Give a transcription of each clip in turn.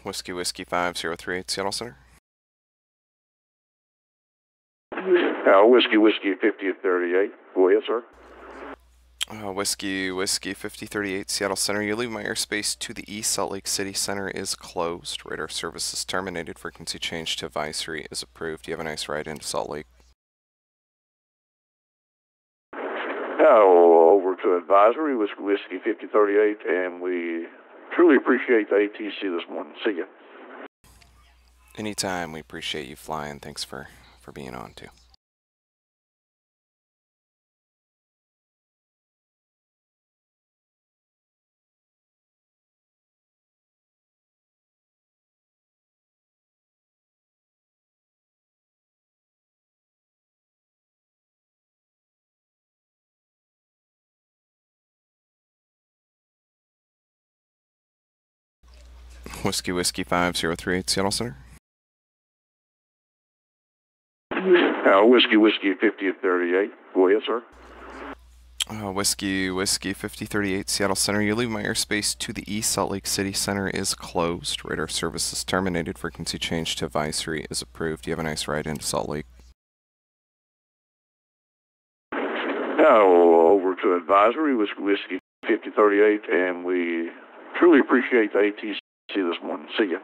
Whiskey Whiskey 5038 Seattle Center. Whiskey Whiskey 5038. Go ahead, sir. Whiskey Whiskey 5038 Seattle Center. You leave my airspace to the east. Salt Lake City Center is closed. Radar service is terminated. Frequency change to advisory is approved. You have a nice ride into Salt Lake. Over to advisory, Whiskey 5038, and we truly appreciate the ATC this morning. See ya. Anytime. We appreciate you flying. Thanks for being on too. Whiskey Whiskey 5038 Seattle Center. Whiskey Whiskey 5038. Go ahead, sir. Whiskey Whiskey 5038 Seattle Center. You leave my airspace to the east. Salt Lake City Center is closed. Radar service is terminated. Frequency change to advisory is approved. You have a nice ride into Salt Lake. Over to advisory, Whiskey 5038, and we truly appreciate the ATC this morning. See ya.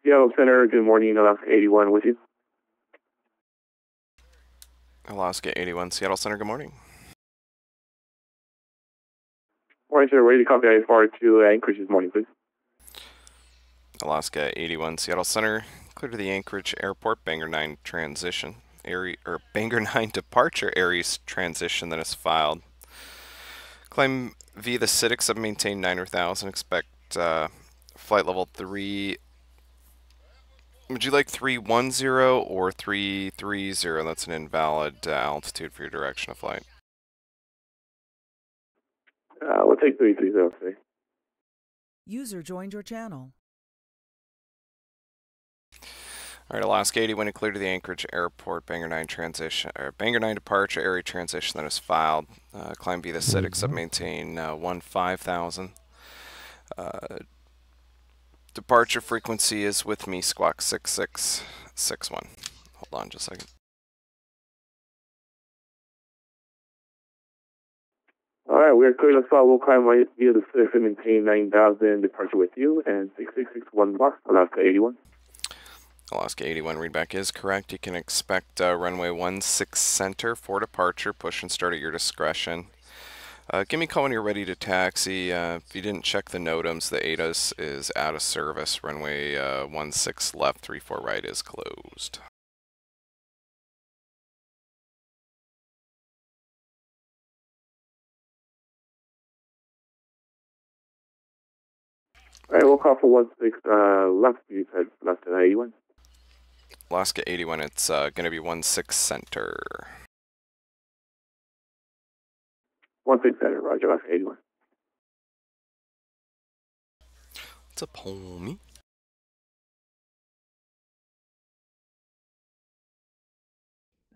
Seattle Center, good morning, Alaska 81 with you. Alaska 81, Seattle Center, good morning. Morning, sir. Ready to copy IFR to Anchorage this morning, please. Alaska 81, Seattle Center, clear to the Anchorage Airport, Bangor 9 transition. Bangor 9 departure Aries transition that is filed. Claim via the CITIC sub-maintain 9000, expect flight level 3. Would you like 310 or 330? That's an invalid altitude for your direction of flight. We'll take 330 today. User joined your channel. All right, Alaska 80, when it cleared to the Anchorage Airport, Bangor 9 transition, or Bangor 9 departure, area transition that is filed. Climb via the CITIC sub-maintain 15,000. Departure frequency is with me, squawk 6661. Hold on just a second. All right, we're clear. Let's follow. We'll climb right via the CITIC sub-maintain 9000, departure with you, and 6661 box, Alaska 81. Alaska 81 readback is correct. You can expect runway 16 center for departure. Push and start at your discretion. Give me a call when you're ready to taxi. If you didn't check the NOTAMS, the ATIS is out of service. Runway 16 left, 34 right is closed. All right, we'll call for 16 left. You said left at 81. Alaska 81, it's going to be 16 center. 16 center, Roger, Alaska 81. What's up, homie?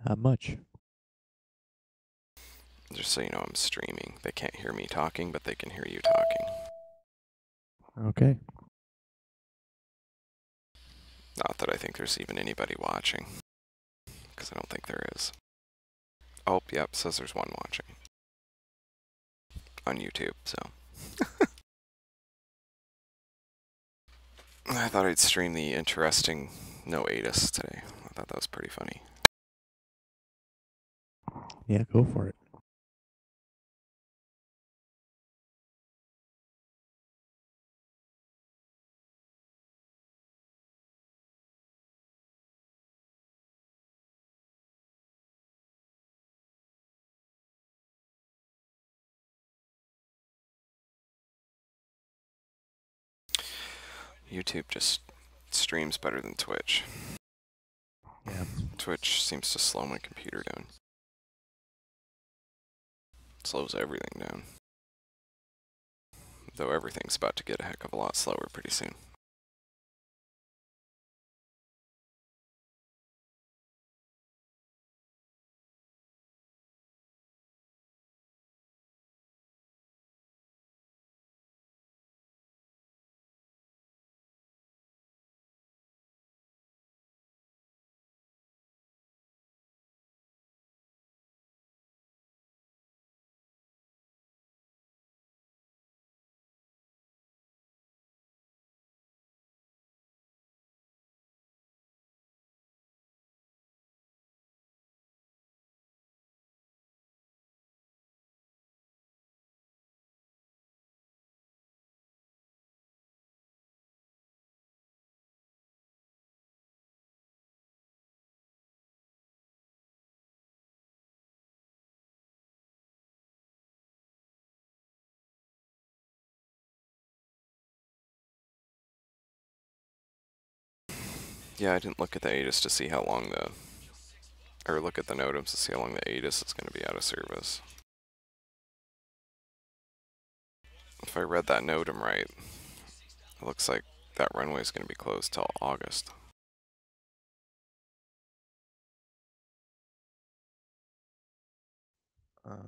Not much. Just so you know, I'm streaming. They can't hear me talking, but they can hear you talking. Okay. Not that I think there's even anybody watching, because I don't think there is. Oh, yep, says there's one watching. On YouTube, so. I thought I'd stream the interesting no ATIS today. I thought that was pretty funny. Yeah, go for it. YouTube just streams better than Twitch. Yeah. Twitch seems to slow my computer down. Slows everything down. Though everything's about to get a heck of a lot slower pretty soon. Yeah, I didn't look at the ATIS to see how long or look at the NOTAMS to see how long the ATIS is going to be out of service. If I read that NOTAM right, it looks like that runway is going to be closed till August. Let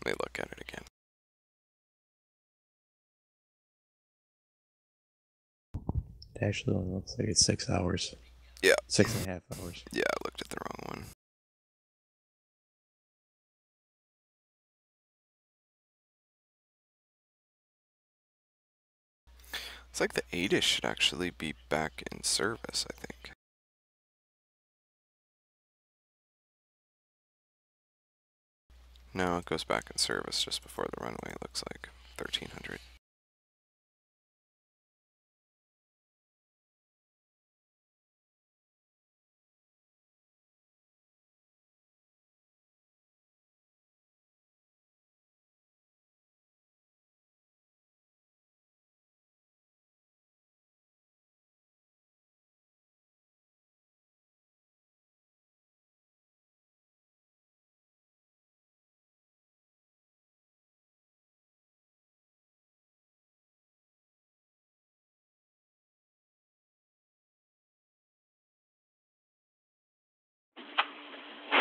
me look at it again. It actually only looks like it's 6 hours. Yeah. 6.5 hours. Yeah, I looked at the wrong one. It's like the ATIS should actually be back in service, I think. No, it goes back in service just before the runway, it looks like. 1300.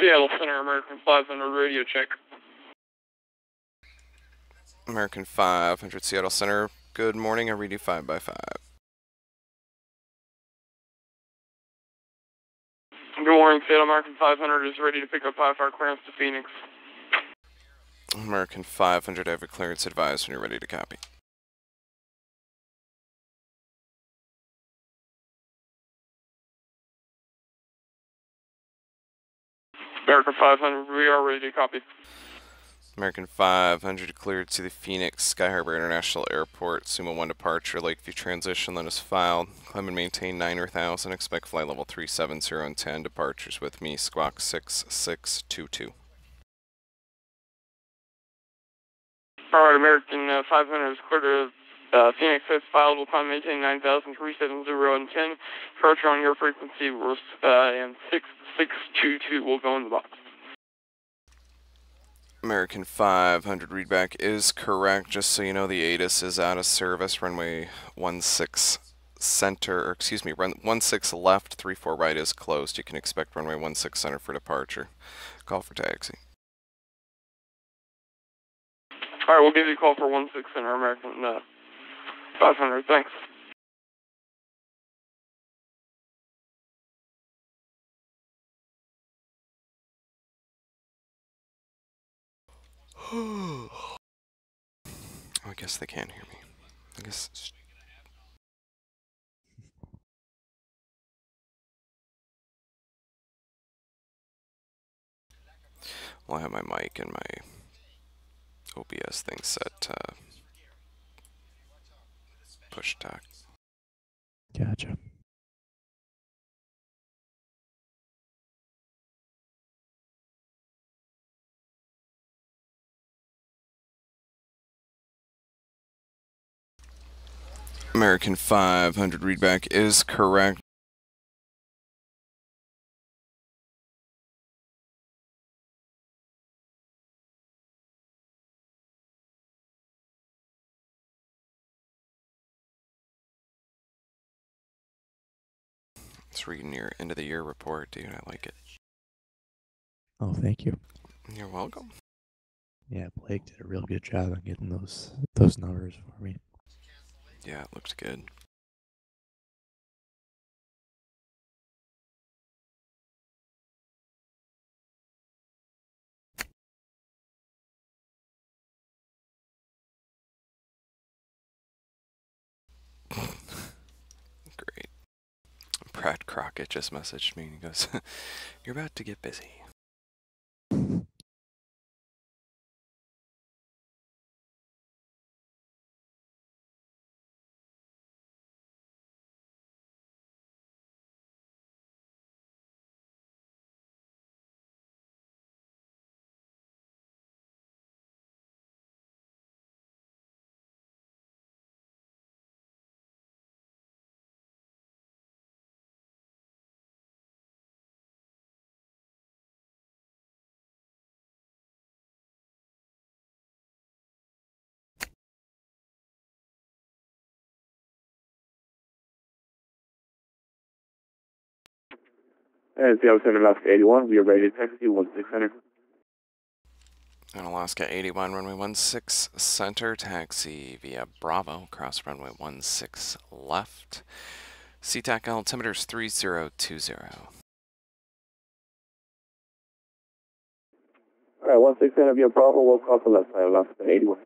Seattle Center, American 500 radio check. American 500 Seattle Center, good morning, I read you 5 by 5. Good morning, Seattle American 500 is ready to pick up IFR clearance to Phoenix. American 500, I have a clearance advised when you're ready to copy. American 500, we are ready to copy. American 500 cleared to the Phoenix Sky Harbor International Airport. Sumo 1 departure, Lakeview transition, then is filed. Climb and maintain 9,000. Expect flight level 370 and 10. Departures with me, squawk 6622. Alright, American 500 is clear to Phoenix has filed. Will climb maintain 9,000, 370 and 10. Departure on your frequency was, and 6622 will go in the box. American 500 readback is correct. Just so you know, the ATIS is out of service. Runway 16 center, or excuse me, run 16 left, 34 right is closed. You can expect runway 16 center for departure. Call for taxi. Alright, we'll give you a call for 16 Center, American 500. Thanks. Oh, I guess they can't hear me. I guess. Well, I have my mic and my OBS thing set to push talk. Gotcha. American 500 readback is correct. It's reading your end of the year report, dude. I like it. Oh, thank you. You're welcome. Yeah, Blake did a real good job on getting those numbers for me. Yeah, it looks good. Great. Brad Crockett just messaged me and he goes, "You're about to get busy." And Seattle Center, Alaska 81, we are ready to taxi 16 Center. And Alaska 81, runway 16 center, taxi via Bravo, cross runway 16 left. SeaTac altimeter's 3020. Alright, 16 Center via Bravo, we'll call for left side, Alaska 81.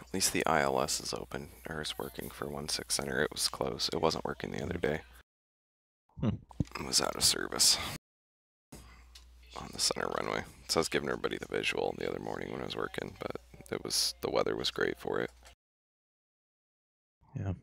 At least the ILS is open, or is working for 16 Center. It was closed. It wasn't working the other day. It was out of service on the center runway. So I was giving everybody the visual the other morning when I was working, but the weather was great for it. Yeah.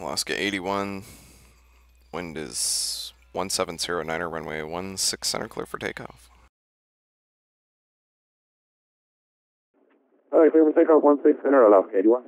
Alaska 81, wind is 1709er, runway 16 Center, clear for takeoff. All right, clear for takeoff 16 Center, Alaska 81.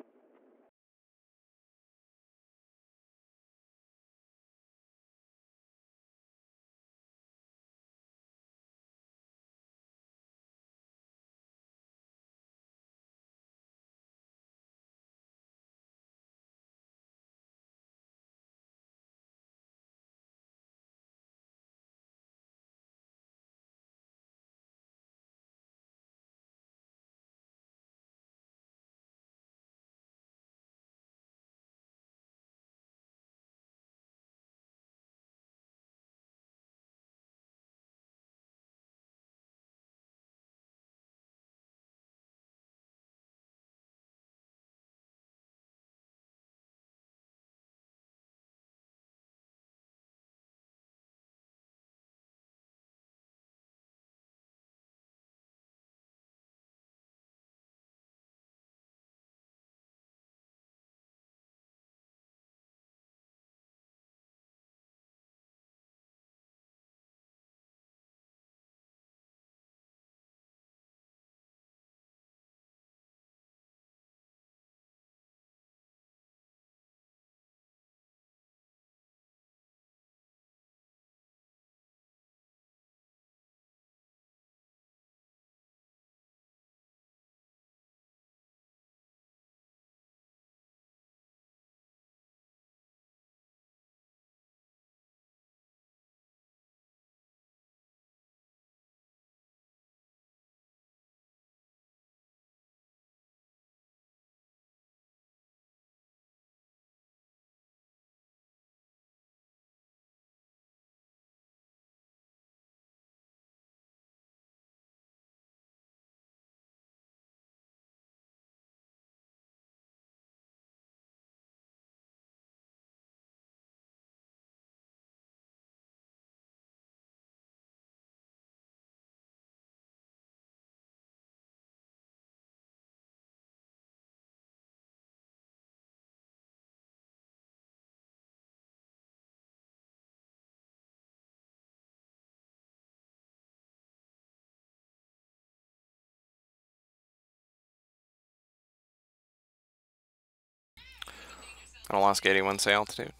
On Alaska 81, say altitude.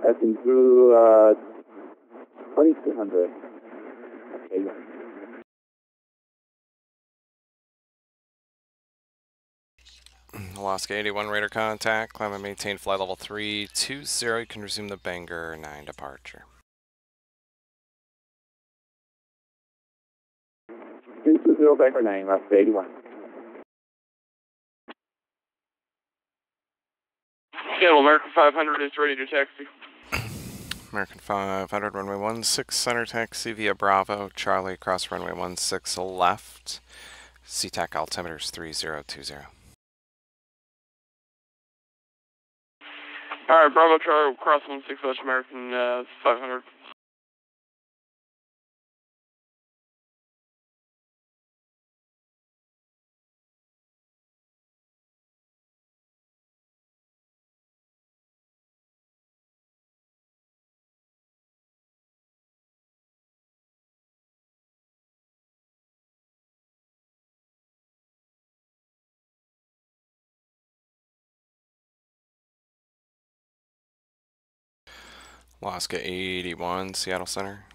Passing through 2200. Okay. Alaska 81, radar contact. Climb and maintain flight level 320. You can resume the Bangor 9 departure. 320 Bangor 9, Alaska 81. Seattle American 500 is ready to taxi. American 500, runway 16 Center, taxi via Bravo. Charlie, across runway 16 left. SeaTac altimeter is 3020. Alright, Bravo Charlie, cross 16 West American 500. Alaska 81, Seattle Center.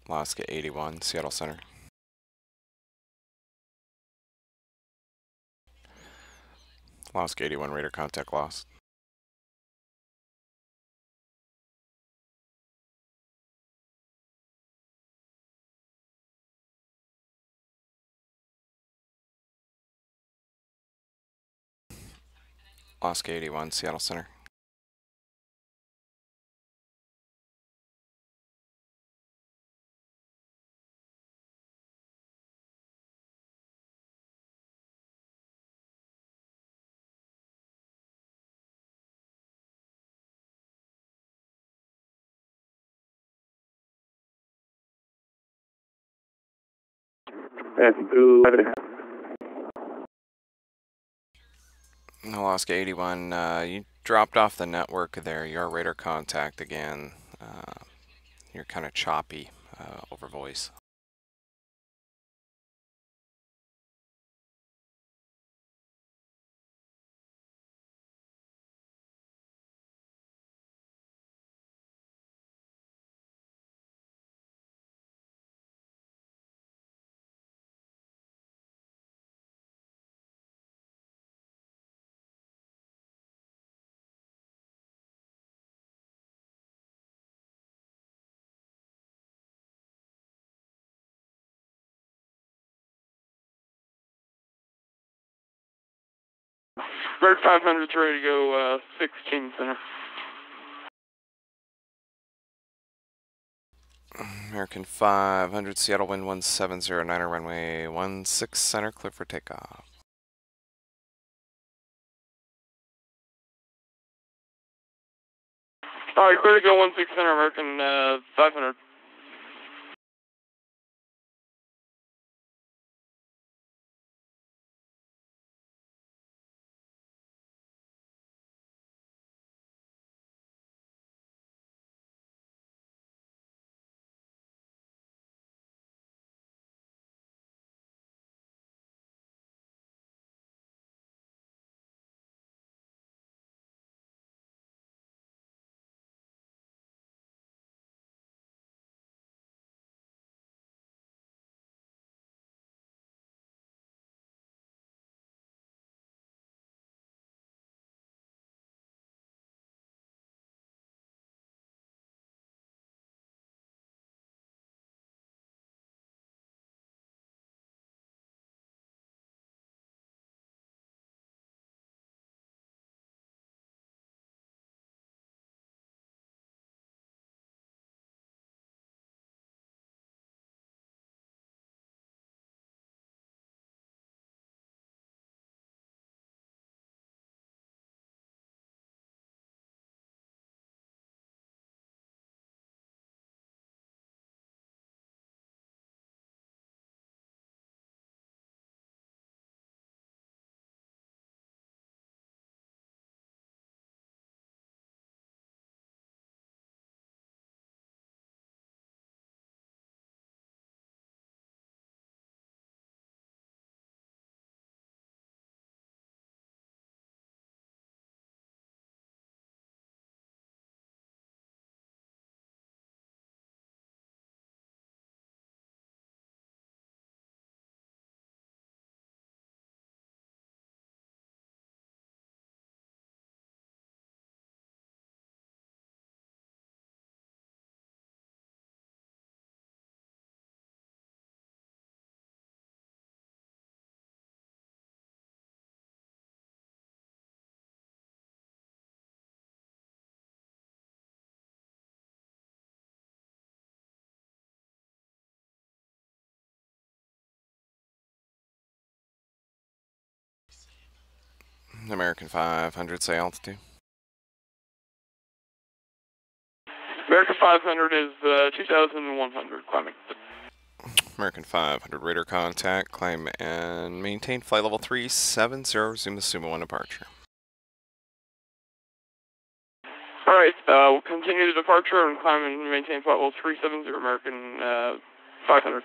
Alaska 81, Seattle Center. Alaska 81, radar contact lost. Alaska 81, Seattle Center. Passing through 11.5. Alaska 81, you dropped off the network there. Your radar contact again. You're kind of choppy over voice. Bird 500's ready to go, 16 center. American 500, Seattle wind 1709, runway 16 center, clear for takeoff. Alright, clear to go 16 center, American 500. American 500, say altitude. American 500 is 2,100, climbing. American 500, radar contact, climb and maintain flight level 370, resume the Sumo 1 departure. Alright, we'll continue the departure and climb and maintain flight level 370, American 500.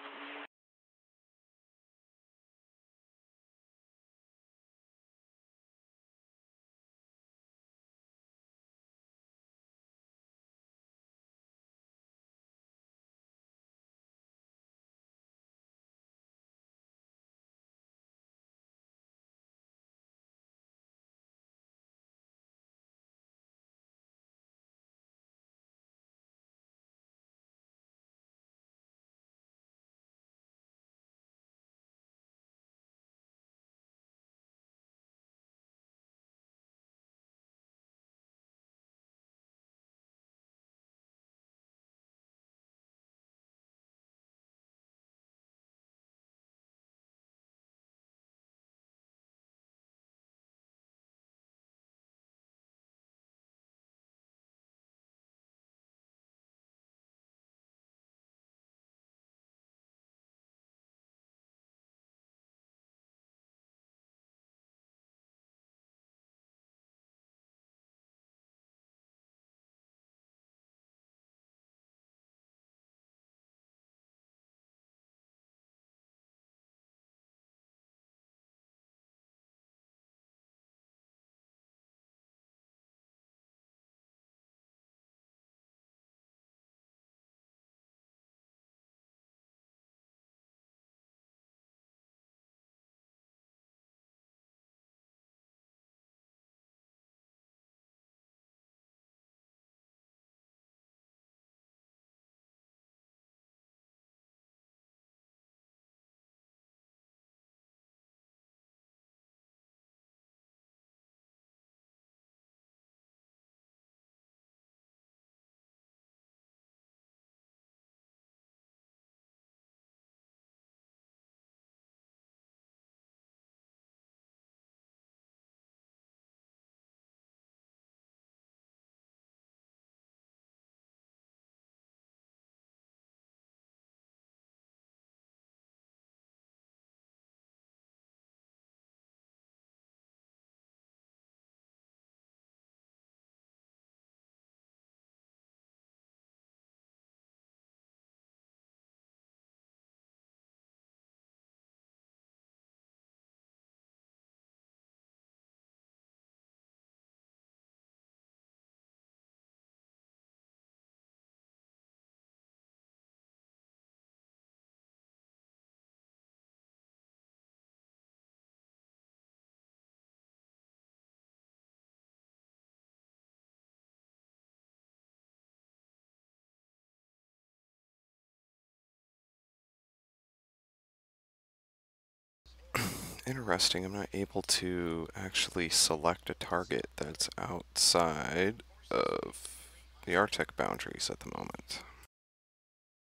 Interesting, I'm not able to actually select a target that's outside of the Arctic boundaries at the moment.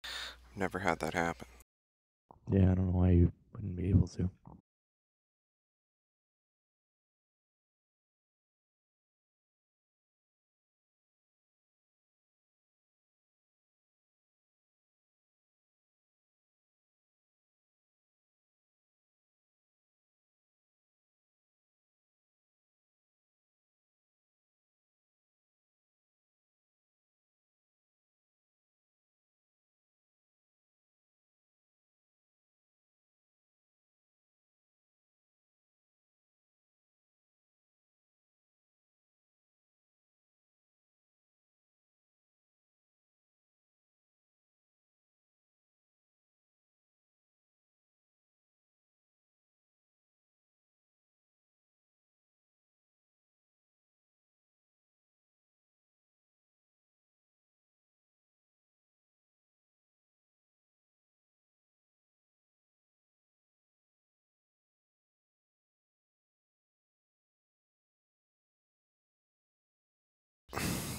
I've never had that happen. Yeah, I don't know why you wouldn't be able to.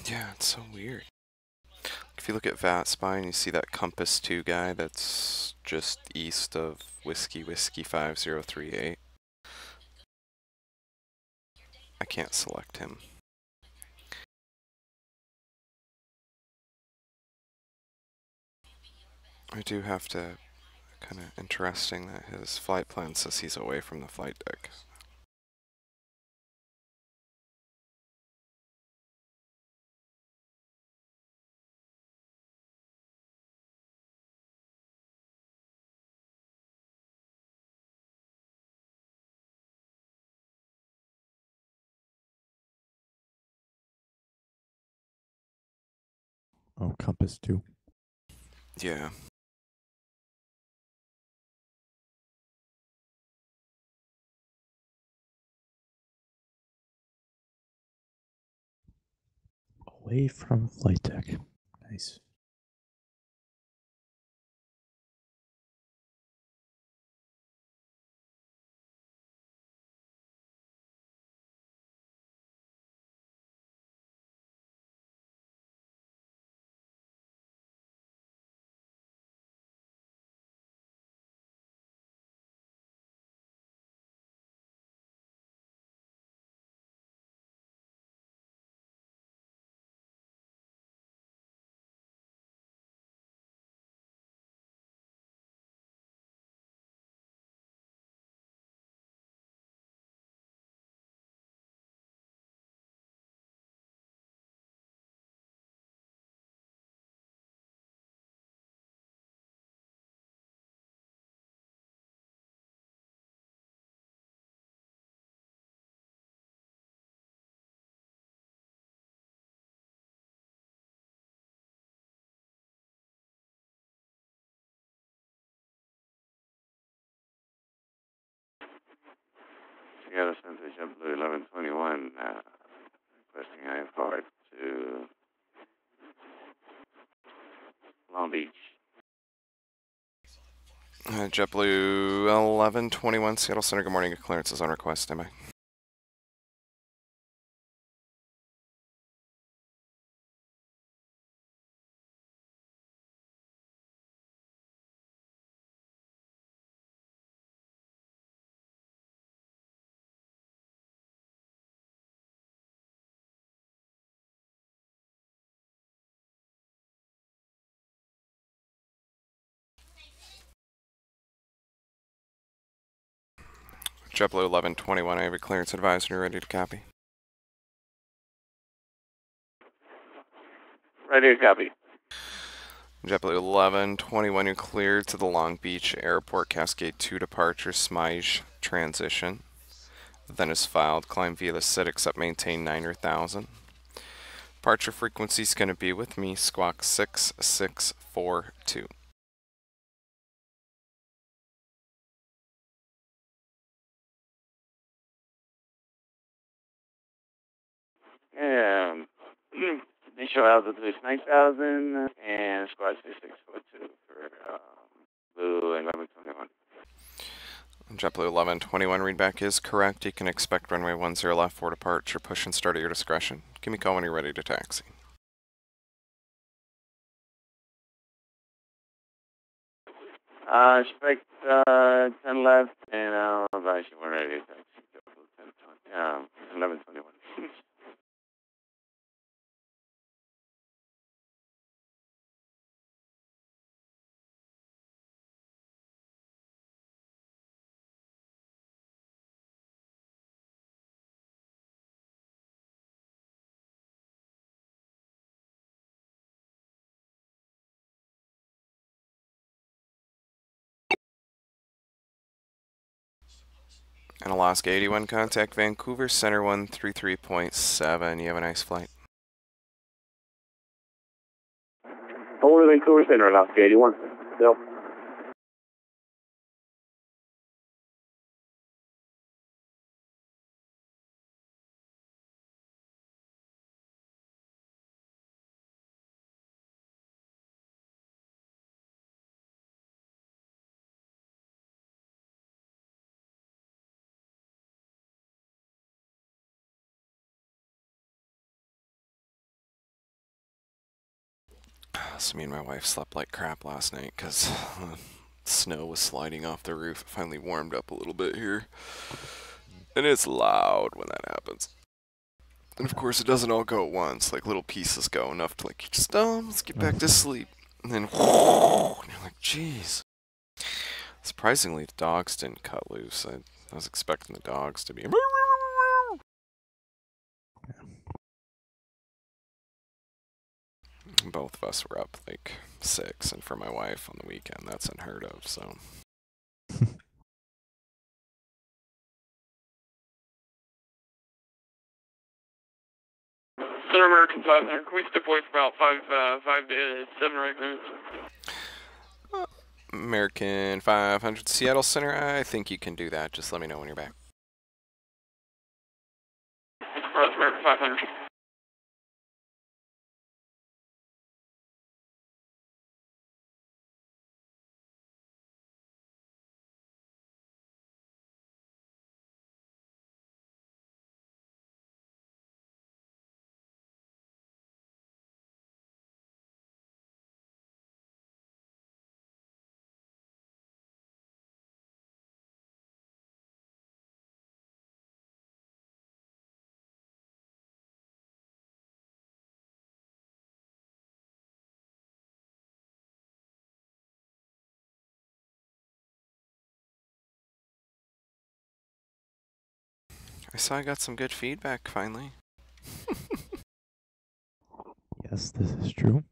Yeah, it's so weird. If you look at Vatsim, you see that Compass 2 guy that's just east of Whiskey 5038. I can't select him. I do have to, kind of interesting that his flight plan says he's away from the flight deck. Oh, Compass 2. Yeah. Away from flight deck. Nice. Seattle Center, JetBlue 1121, requesting IFR to Long Beach. JetBlue 1121, Seattle Center, good morning. Your clearance is on request, am I? JetBlue 1121, I have your clearance advised and you're ready to copy. Ready to copy. JetBlue 1121, you're cleared to the Long Beach Airport Cascade 2 departure Smyge transition. Then is filed, climb via the SID except maintain 9,000. Departure frequency is going to be with me, squawk 6642. Initial altitude is 9,000 and squad 6642 for Blue and 1121. JetBlue 1121 readback is correct. You can expect runway 10 left for departure. Push and start at your discretion. Give me a call when you're ready to taxi. Expect 10 left, and I'll advise you when ready to taxi. 1121. And Alaska 81, contact Vancouver Center 133.7. You have a nice flight. Over Vancouver Center, Alaska 81. Still. So me and my wife slept like crap last night because snow was sliding off the roof. It finally warmed up a little bit here. And it's loud when that happens. And of course it doesn't all go at once. Like little pieces go enough to like, just, let's get back to sleep. And then, and you're like, jeez. Surprisingly, the dogs didn't cut loose. I was expecting the dogs to be... Both of us were up like 6, and for my wife on the weekend, that's unheard of, so... Center American 500, can we step away for about 5 to 7 right minutes? American 500 Seattle Center, I think you can do that. Just let me know when you're back. Alright, American 500. I saw I got some good feedback, finally. Yes, this is true.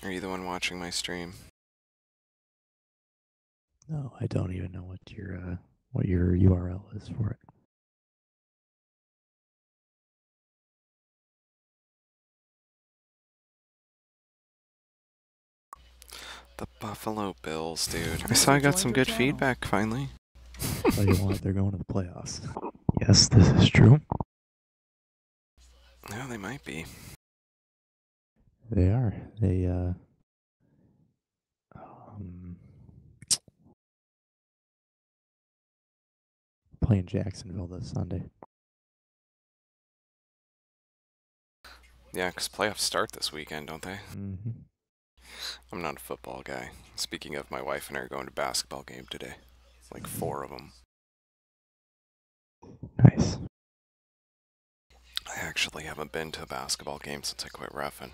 Are you the one watching my stream? No, I don't even know what your URL is for it. The Buffalo Bills, dude. I saw I got some good feedback, finally. Tell you what, they're going to the playoffs. Yes, this is true. Yeah, they might be. They are. They playing Jacksonville this Sunday. Yeah, because playoffs start this weekend, don't they? Mm-hmm. I'm not a football guy. Speaking of, my wife and I are going to a basketball game today. Like 4 of them. Nice. I actually haven't been to a basketball game since I quit reffing.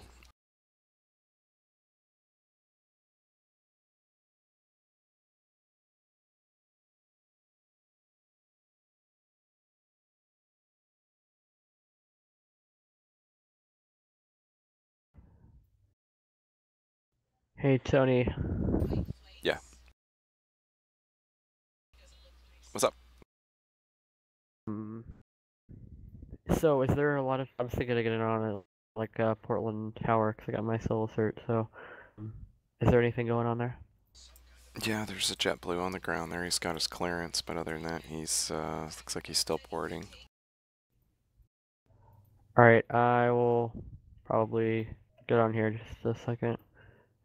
Hey, Tony. Yeah. So is there a lot of? I'm thinking of getting on it, like Portland Tower, because I got my solo cert. So, is there anything going on there? Yeah, there's a JetBlue on the ground there. He's got his clearance, but other than that, he's looks like he's still boarding. All right, I will probably get on here just a second.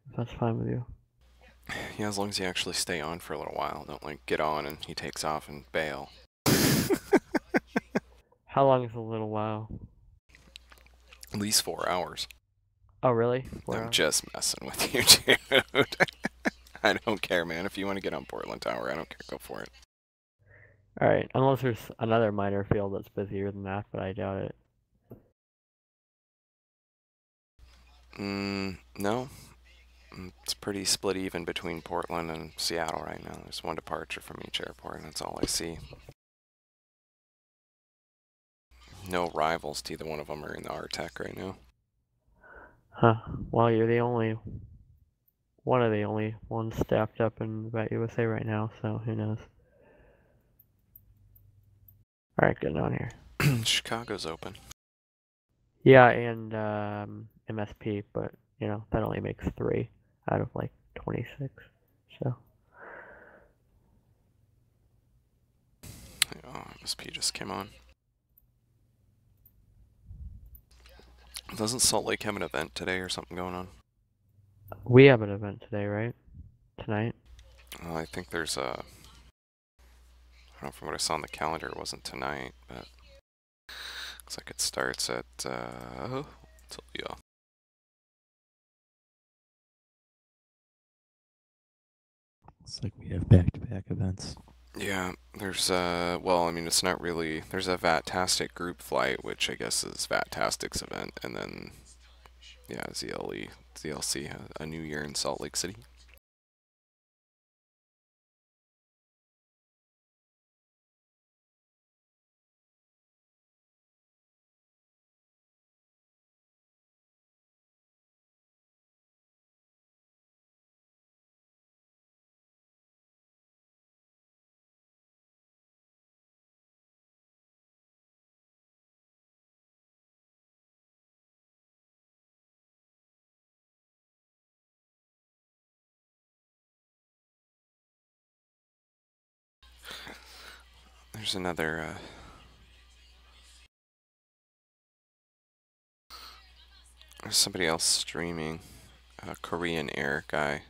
If that's fine with you. Yeah, as long as you actually stay on for a little while. Don't like get on and he takes off and bail. How long is a little while? At least 4 hours. Oh, really? I'm just messing with you, dude. I don't care, man. If you want to get on Portland Tower, I don't care. Go for it. All right, unless there's another minor field that's busier than that, but I doubt it. No. It's pretty split even between Portland and Seattle right now. There's one departure from each airport, and that's all I see. No rivals to either one of them are in the RTEC right now. Huh. Well, you're one of the only ones staffed up in Vat USA right now, so who knows. Alright, getting on here. Chicago's open. Yeah, and MSP, but you know, that only makes 3 out of like 26. So Oh, MSP just came on. Doesn't Salt Lake have an event today or something going on? we have an event today, right? Tonight? I think there's a... I don't know, from what I saw on the calendar, it wasn't tonight, but... Looks like it starts at... yeah. Looks like we have back-to-back events. Yeah, there's well, I mean, it's not really, there's a Vatastic group flight, which I guess is Vatastic's event, and then, yeah, ZLC, a New Year in Salt Lake City. There's another, there's somebody else streaming, a Korean Air guy,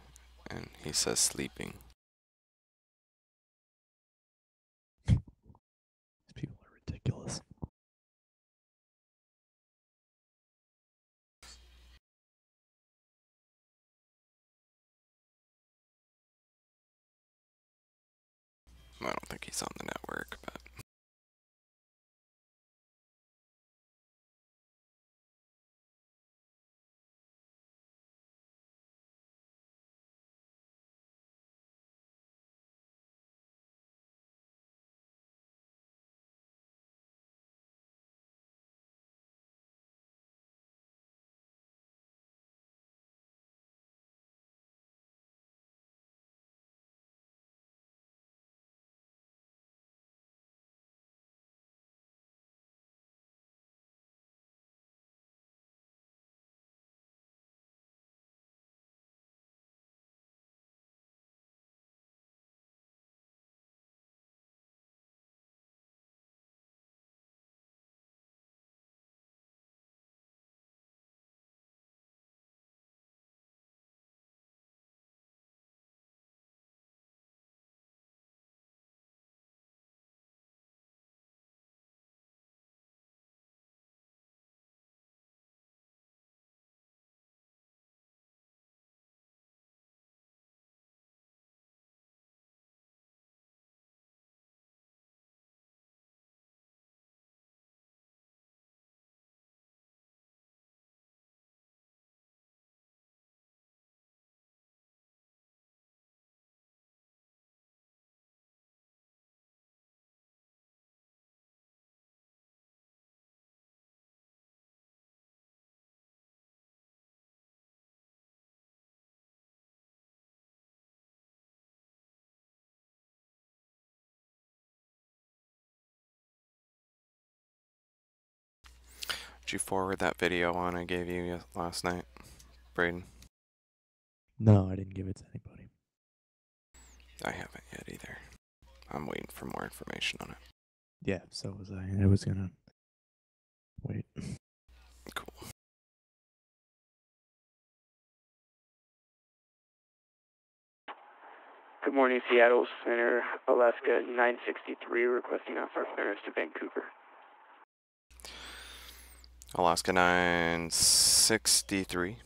and he says sleeping. These people are ridiculous. I don't think he's on the network, but... Did you forward that video on I gave you last night, Braden? No, I didn't give it to anybody. I haven't yet either. I'm waiting for more information on it. Yeah, so was I. I was gonna wait. Cool. Good morning, Seattle Center, Alaska 963, requesting off-air clearance to Vancouver. Alaska 963.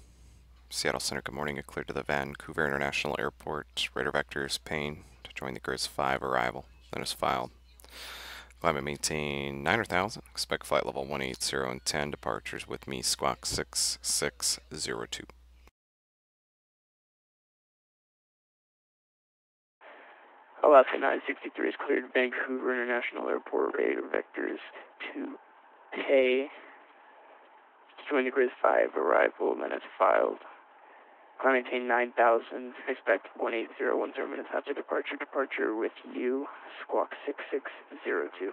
Seattle Center, good morning. You're cleared to the Vancouver International Airport. Radar vectors Payne to join the GRIS 5 arrival. That is filed. Climate maintain 9,000. Expect flight level 180 and 10 departures with me, squawk 6602. Alaska 963 is cleared Vancouver International Airport, radar vectors to pay. Join the GRIS 5 arrival, then it's filed. Climate maintain 9,000. Expect 18010 minutes after departure. Departure with you, squawk 6602.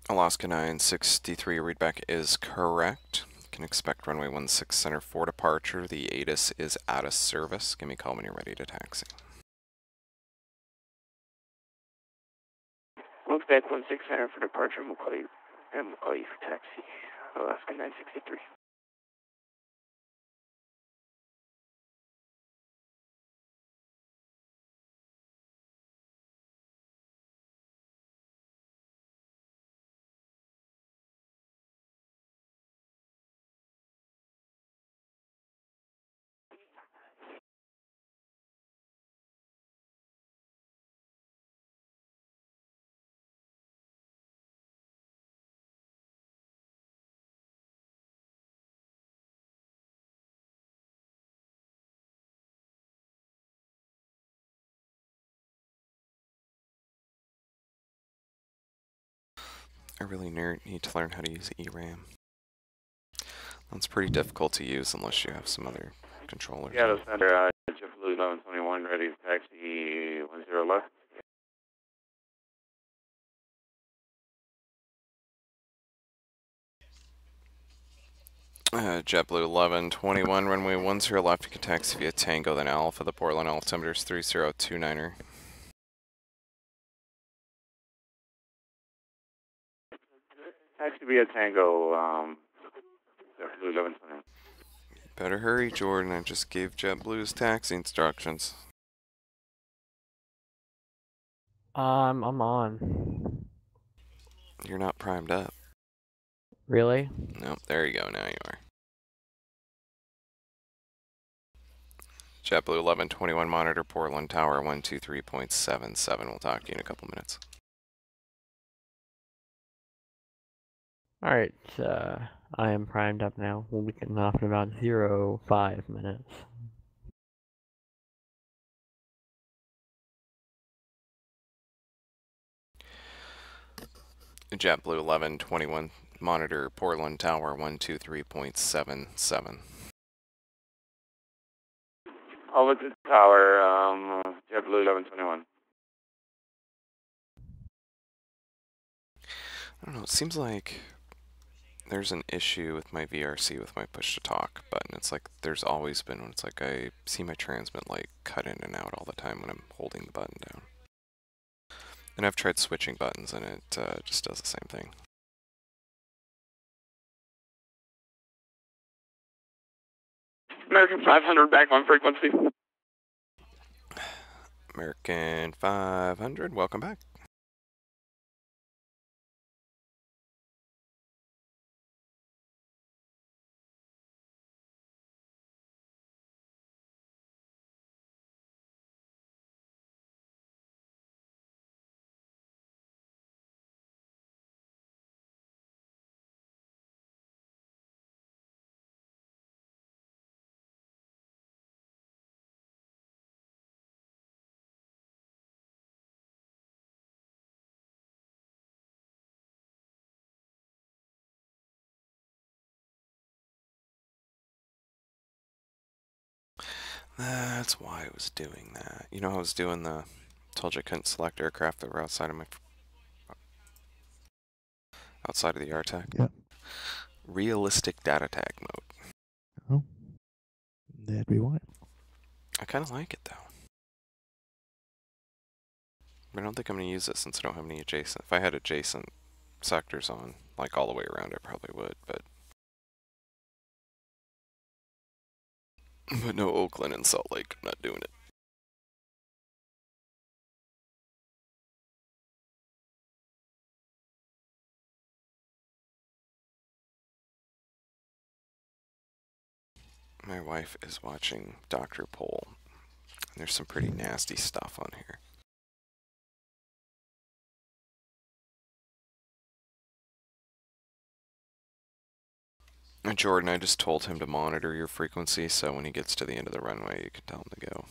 Alaska 963 readback is correct. Can expect runway 16 center for departure. The ATIS is out of service. Give me a call when you're ready to taxi. Look back 16 center for departure, and we'll call you for taxi. Alaska 963. I really need to learn how to use ERAM. That's pretty difficult to use unless you have some other controllers. Seattle Center, JetBlue 1121, ready to taxi 10 left. JetBlue 1121, runway 10 left. You can taxi via Tango, then Alpha. The Portland altimeter is 3029er. Taxi via Tango, JetBlue 1121. Better hurry, Jordan. I just gave JetBlue's taxi instructions. I'm on. You're not primed up. Really? Nope, there you go. Now you are. JetBlue 1121, monitor Portland Tower 123.77. We'll talk to you in a couple minutes. Alright, I am primed up now. We'll be getting off in about 05 minutes. JetBlue 1121, monitor Portland Tower 123.77. Over to the tower, JetBlue 1121. I don't know, it seems like there's an issue with my VRC with my push to talk button. It's like there's always been when it's like I see my transmit light cut in and out all the time when I'm holding the button down. And I've tried switching buttons and it just does the same thing. American 500 back on frequency. American 500, welcome back. That's why I was doing that. You know, I was doing told you I couldn't select aircraft that were outside of the RTAC. Yeah. Realistic data tag mode. Oh, that'd be what? I kind of like it though. I don't think I'm going to use it since I don't have any adjacent. If I had adjacent sectors on, like all the way around, I probably would, but no Oakland and Salt Lake. I'm not doing it. My wife is watching Dr. Pol. There's some pretty nasty stuff on here. And Jordan, I just told him to monitor your frequency, so when he gets to the end of the runway, you can tell him to go.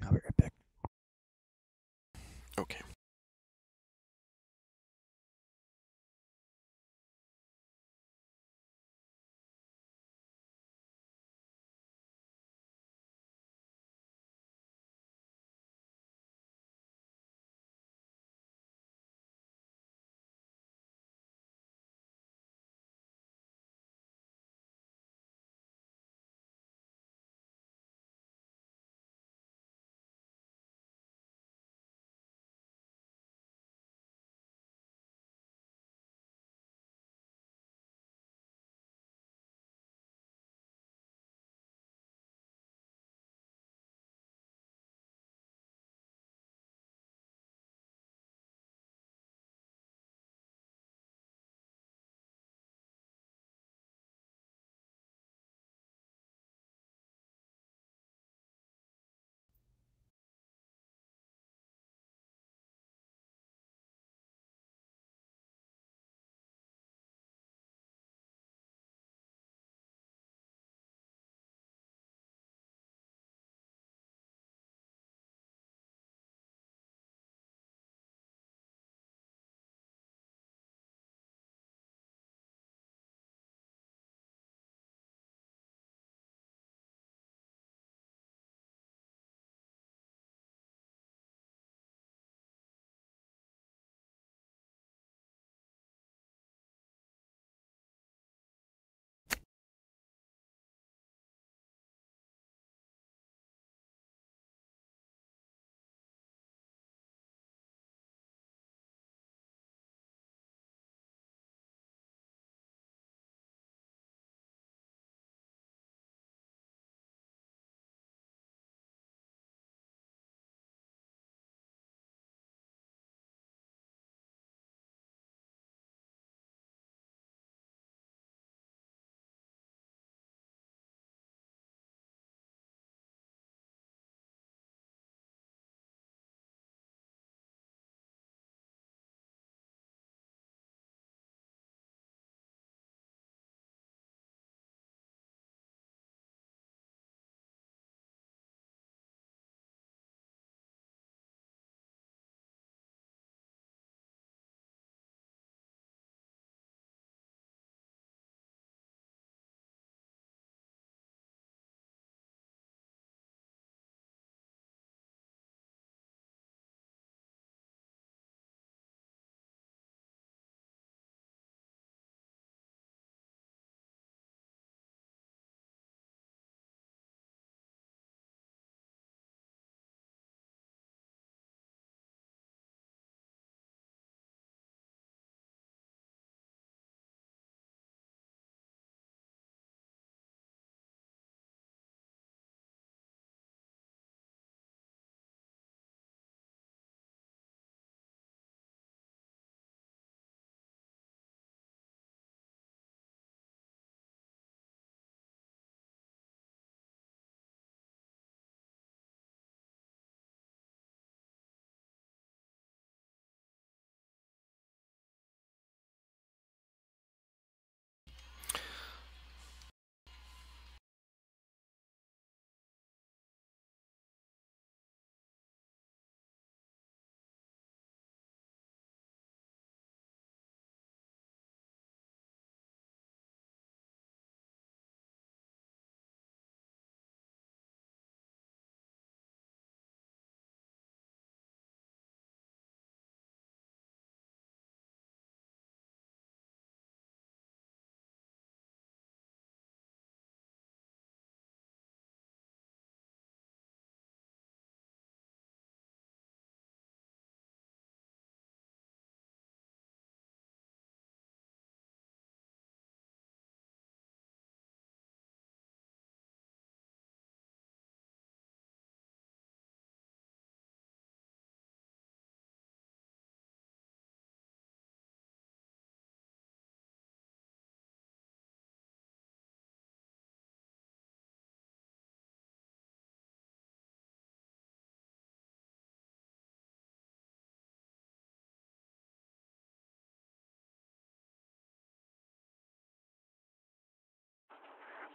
I'll be right back. Okay.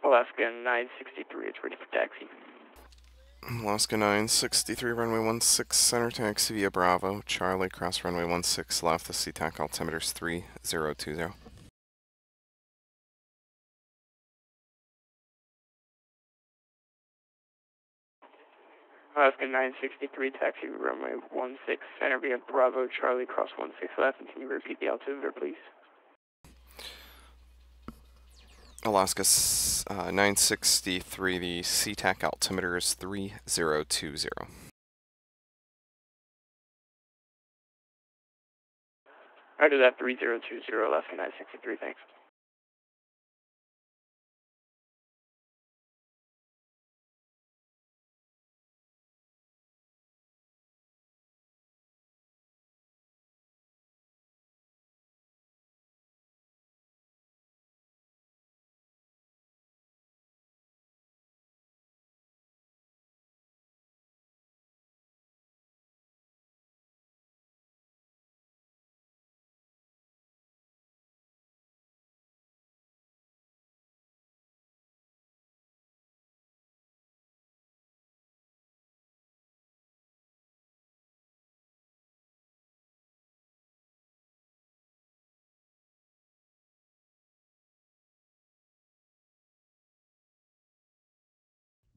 Alaska 963, it's ready for taxi. Alaska 963, runway 16, center taxi via Bravo, Charlie, cross runway 16 left, the SeaTac altimeter's 3020. Alaska 963, taxi runway 16, center via Bravo, Charlie, cross 16 left, and can you repeat the altimeter, please? Alaska 963, the SeaTac altimeter is 3020. Roger that, 3020, Alaska 963, thanks.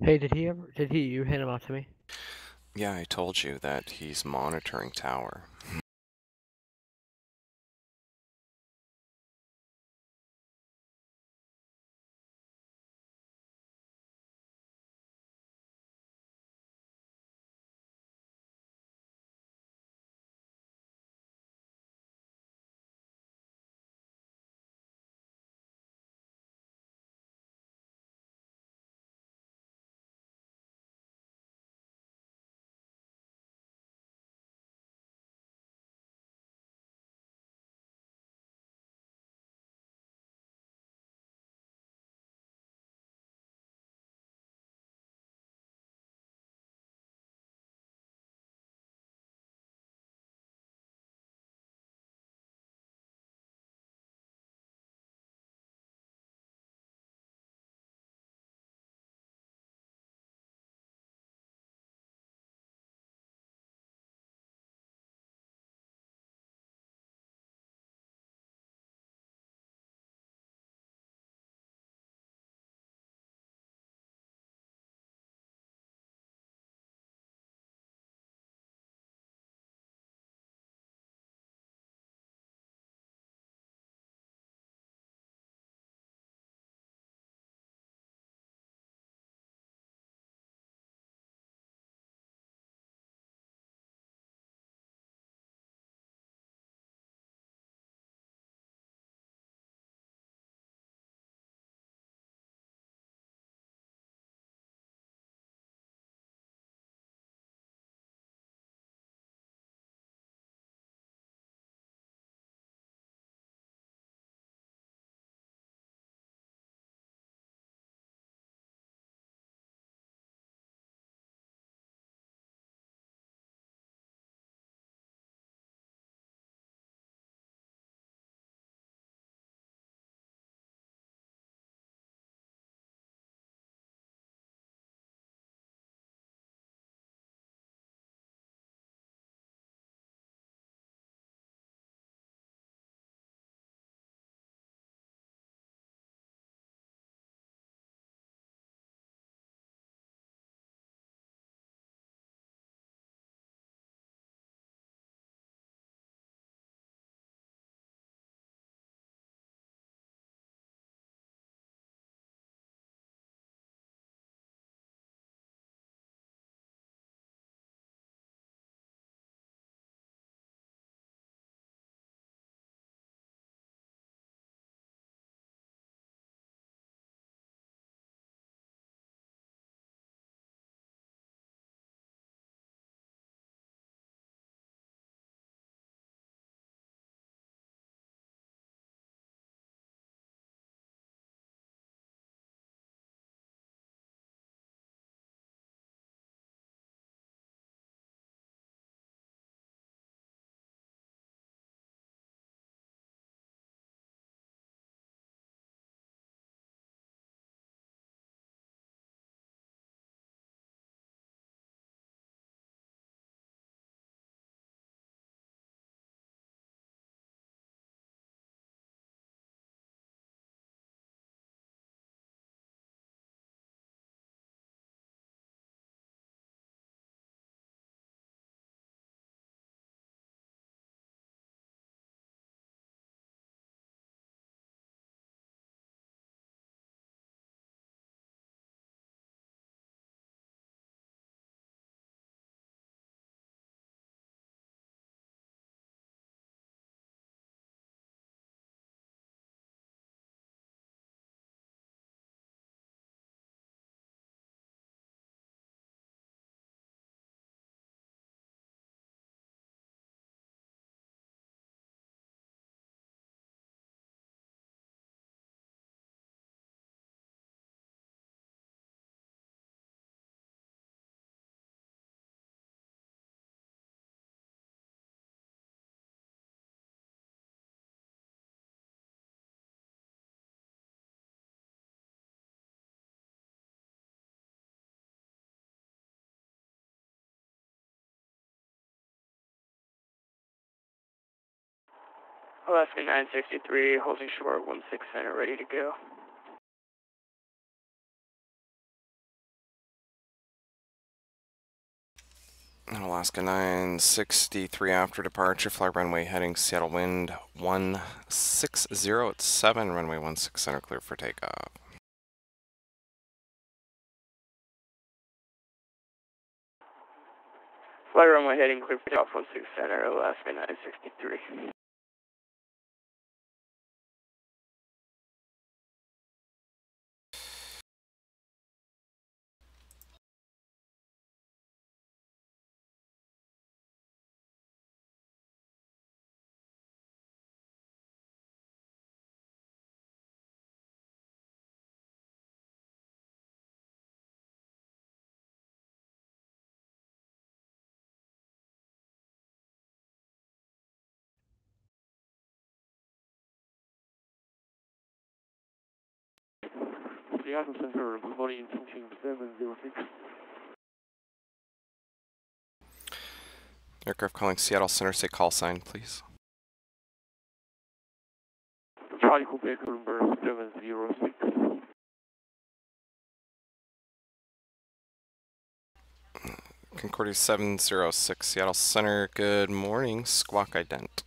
Hey, you hand him off to me? Yeah, I told you that he's monitoring tower. Alaska 963, holding short 16 center, ready to go. Alaska 963 after departure, fly runway heading Seattle wind 160 at 7, runway 16 center clear for takeoff. Fly runway heading clear for takeoff 16 center, Alaska 963. Seattle Center, good morning, function 706. Aircraft calling Seattle Center, say call sign, please. Charlie Quebec number 706. Concordia 706, Seattle Center, good morning, squawk ident.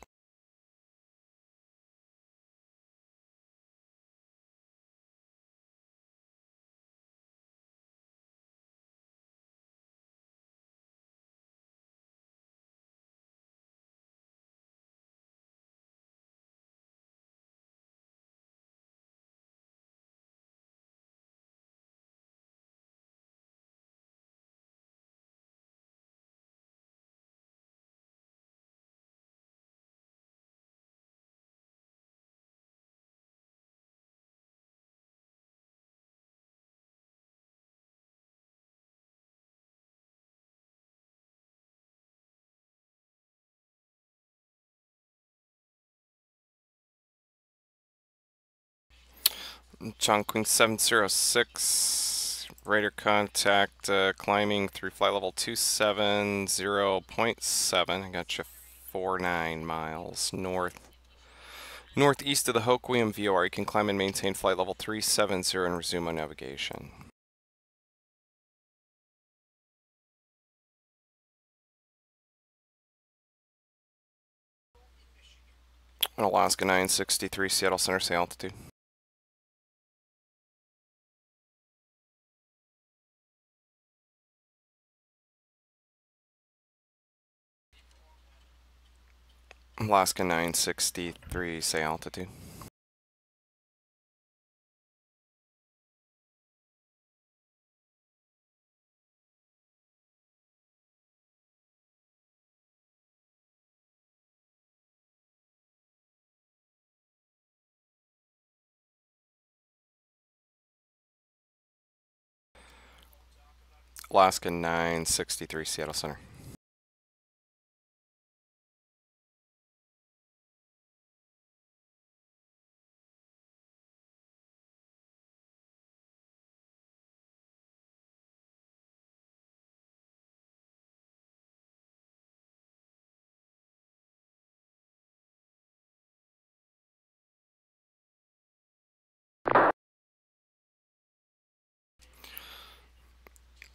Chongqing 706, radar contact climbing through flight level 270.7. I got you 49 miles northeast of the Hoquiam VOR. You can climb and maintain flight level 370 and resume on navigation. Alaska 963, Seattle Center, say altitude. Alaska 963, say altitude. Alaska 963, Seattle Center.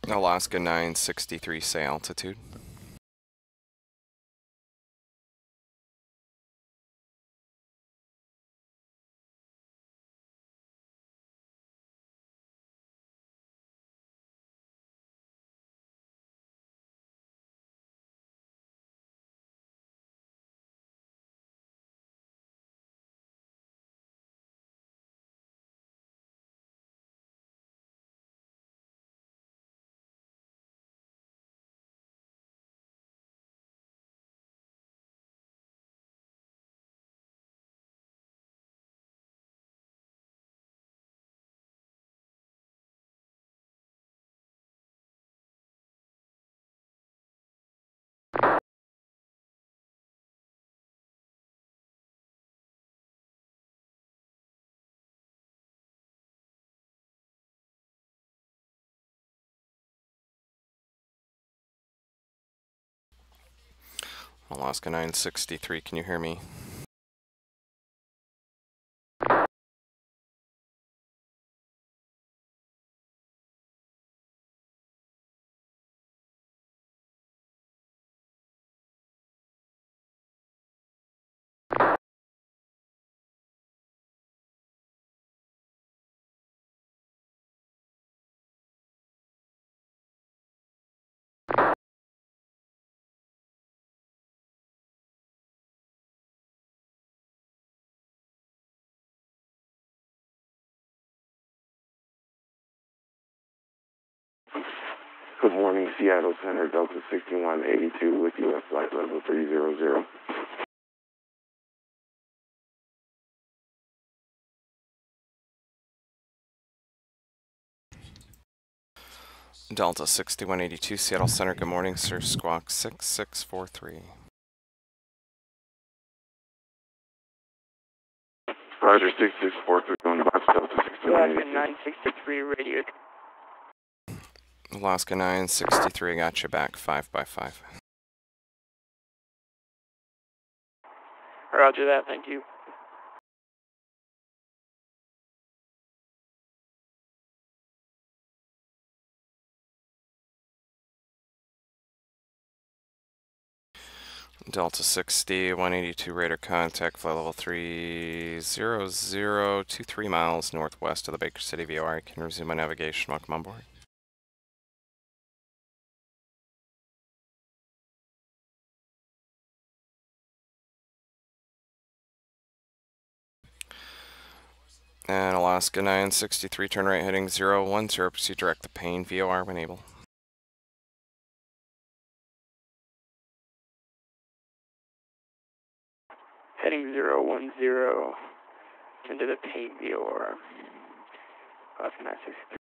Alaska 963, say altitude. Alaska 963, can you hear me? Good morning, Seattle Center, Delta 6182 with US flight level 300. Delta 6182, Seattle Center, good morning, sir. Squawk 6643. Roger, 6643 on box Delta 6182. 963 radio. Alaska 963, got you back 5x5. Roger that, thank you. Delta 60, 182 radar contact, flight level 300, 23 miles northwest of the Baker City VOR. Can resume my navigation. Welcome on board. And Alaska 963, turn right heading 010, proceed direct to Payne VOR when able. Heading 010 into the Payne VOR. Alaska 963.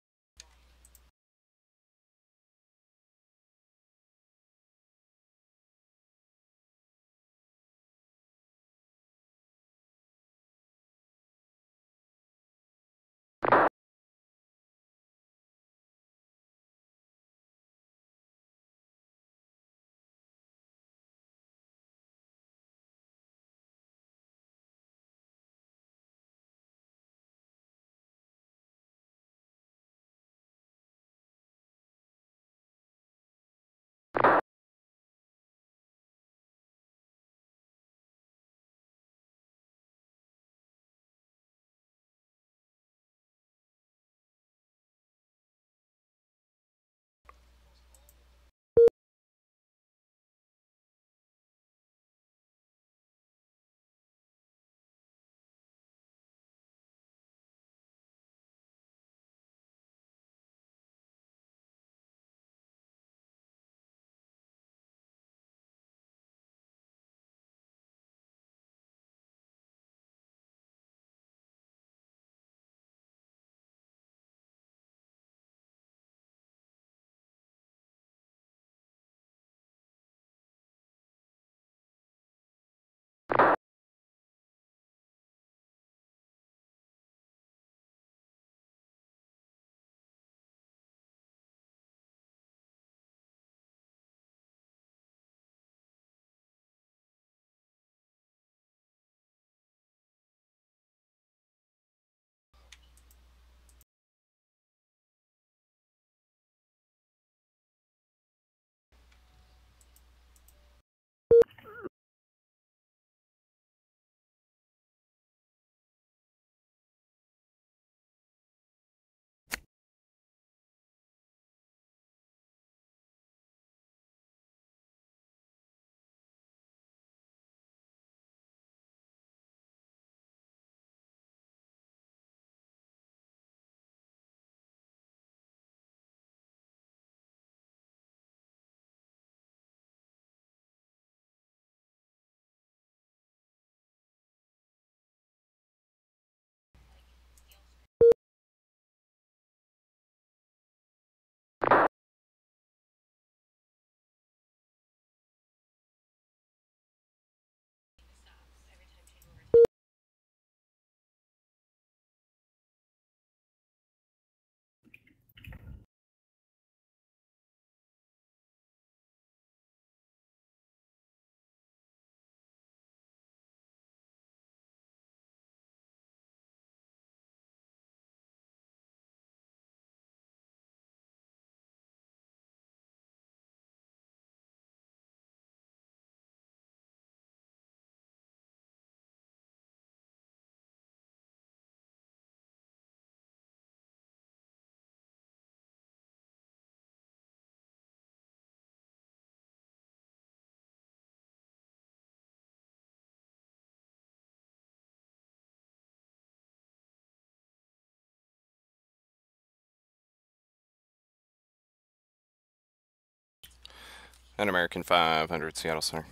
And American 500 Seattle Center.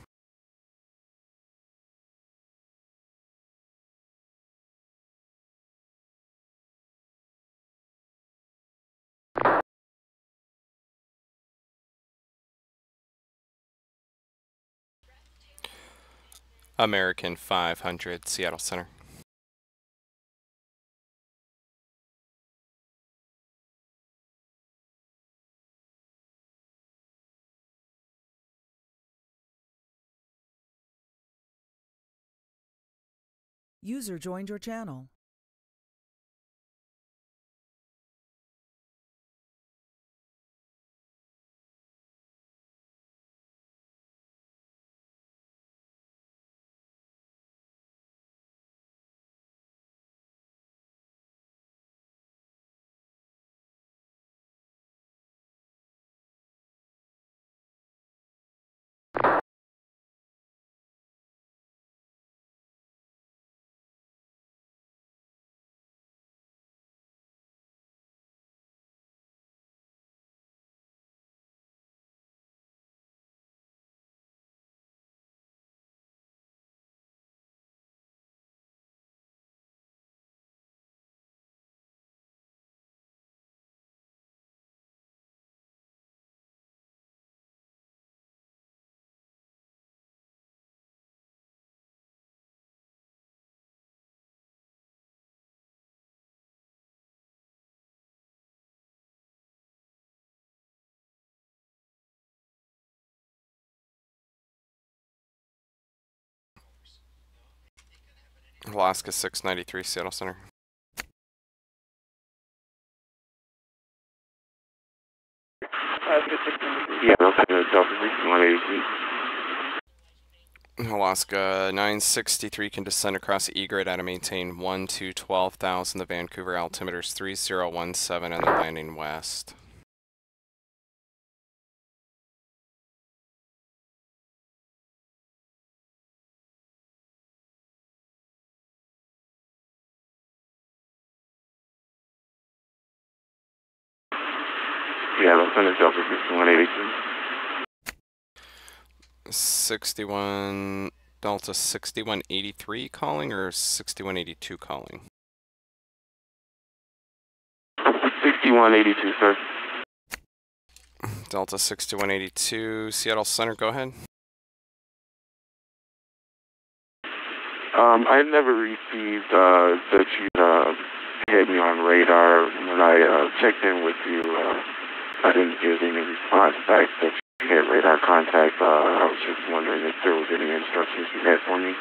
American 500 Seattle Center. User joined your channel. Alaska 693 Seattle Center. Yeah, I'm going to Delta 183. Alaska 963 can descend across egret at a maintain 1 to 12,000. The Vancouver altimeter is 3017 and they're landing west. Yeah, I'm going to Delta 183. 61 Delta 6183 calling or 6182 calling? 6182, sir. Delta 6182 Seattle Center, go ahead. I never received that you had me on radar. When I checked in with you, I didn't get any response back that you had radar contact. I was just wondering if there was any instructions you had for me.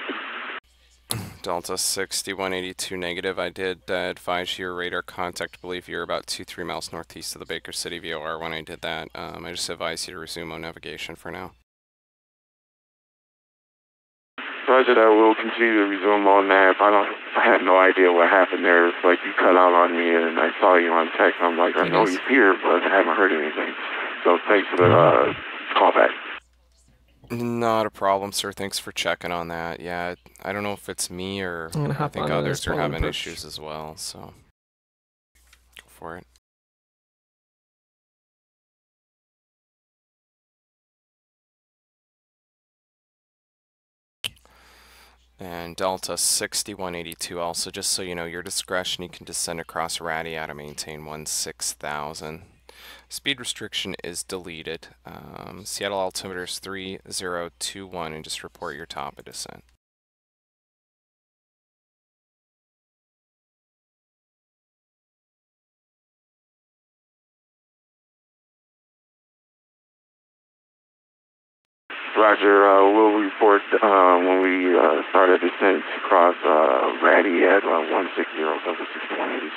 Delta 6182 negative. I did advise your radar contact. I believe you're about 2-3 miles northeast of the Baker City VOR when I did that. I just advised you to resume on navigation for now. Roger that. We'll continue to resume on nav. I had no idea what happened there. It's like you cut out on me and I saw you on text. I'm like, I know he's here, but I haven't heard anything. So thanks for the call back. Not a problem, sir. Thanks for checking on that. Yeah, I don't know if it's me or I think others are having issues as well, so go for it. And Delta 6182 also, just so you know, your discretion, you can descend across Radiata to maintain 16,000. Speed restriction is deleted. Seattle altimeter is 3021 and just report your top of descent. Roger, we'll report when we start a descent across Ratty at 160 Delta 6182.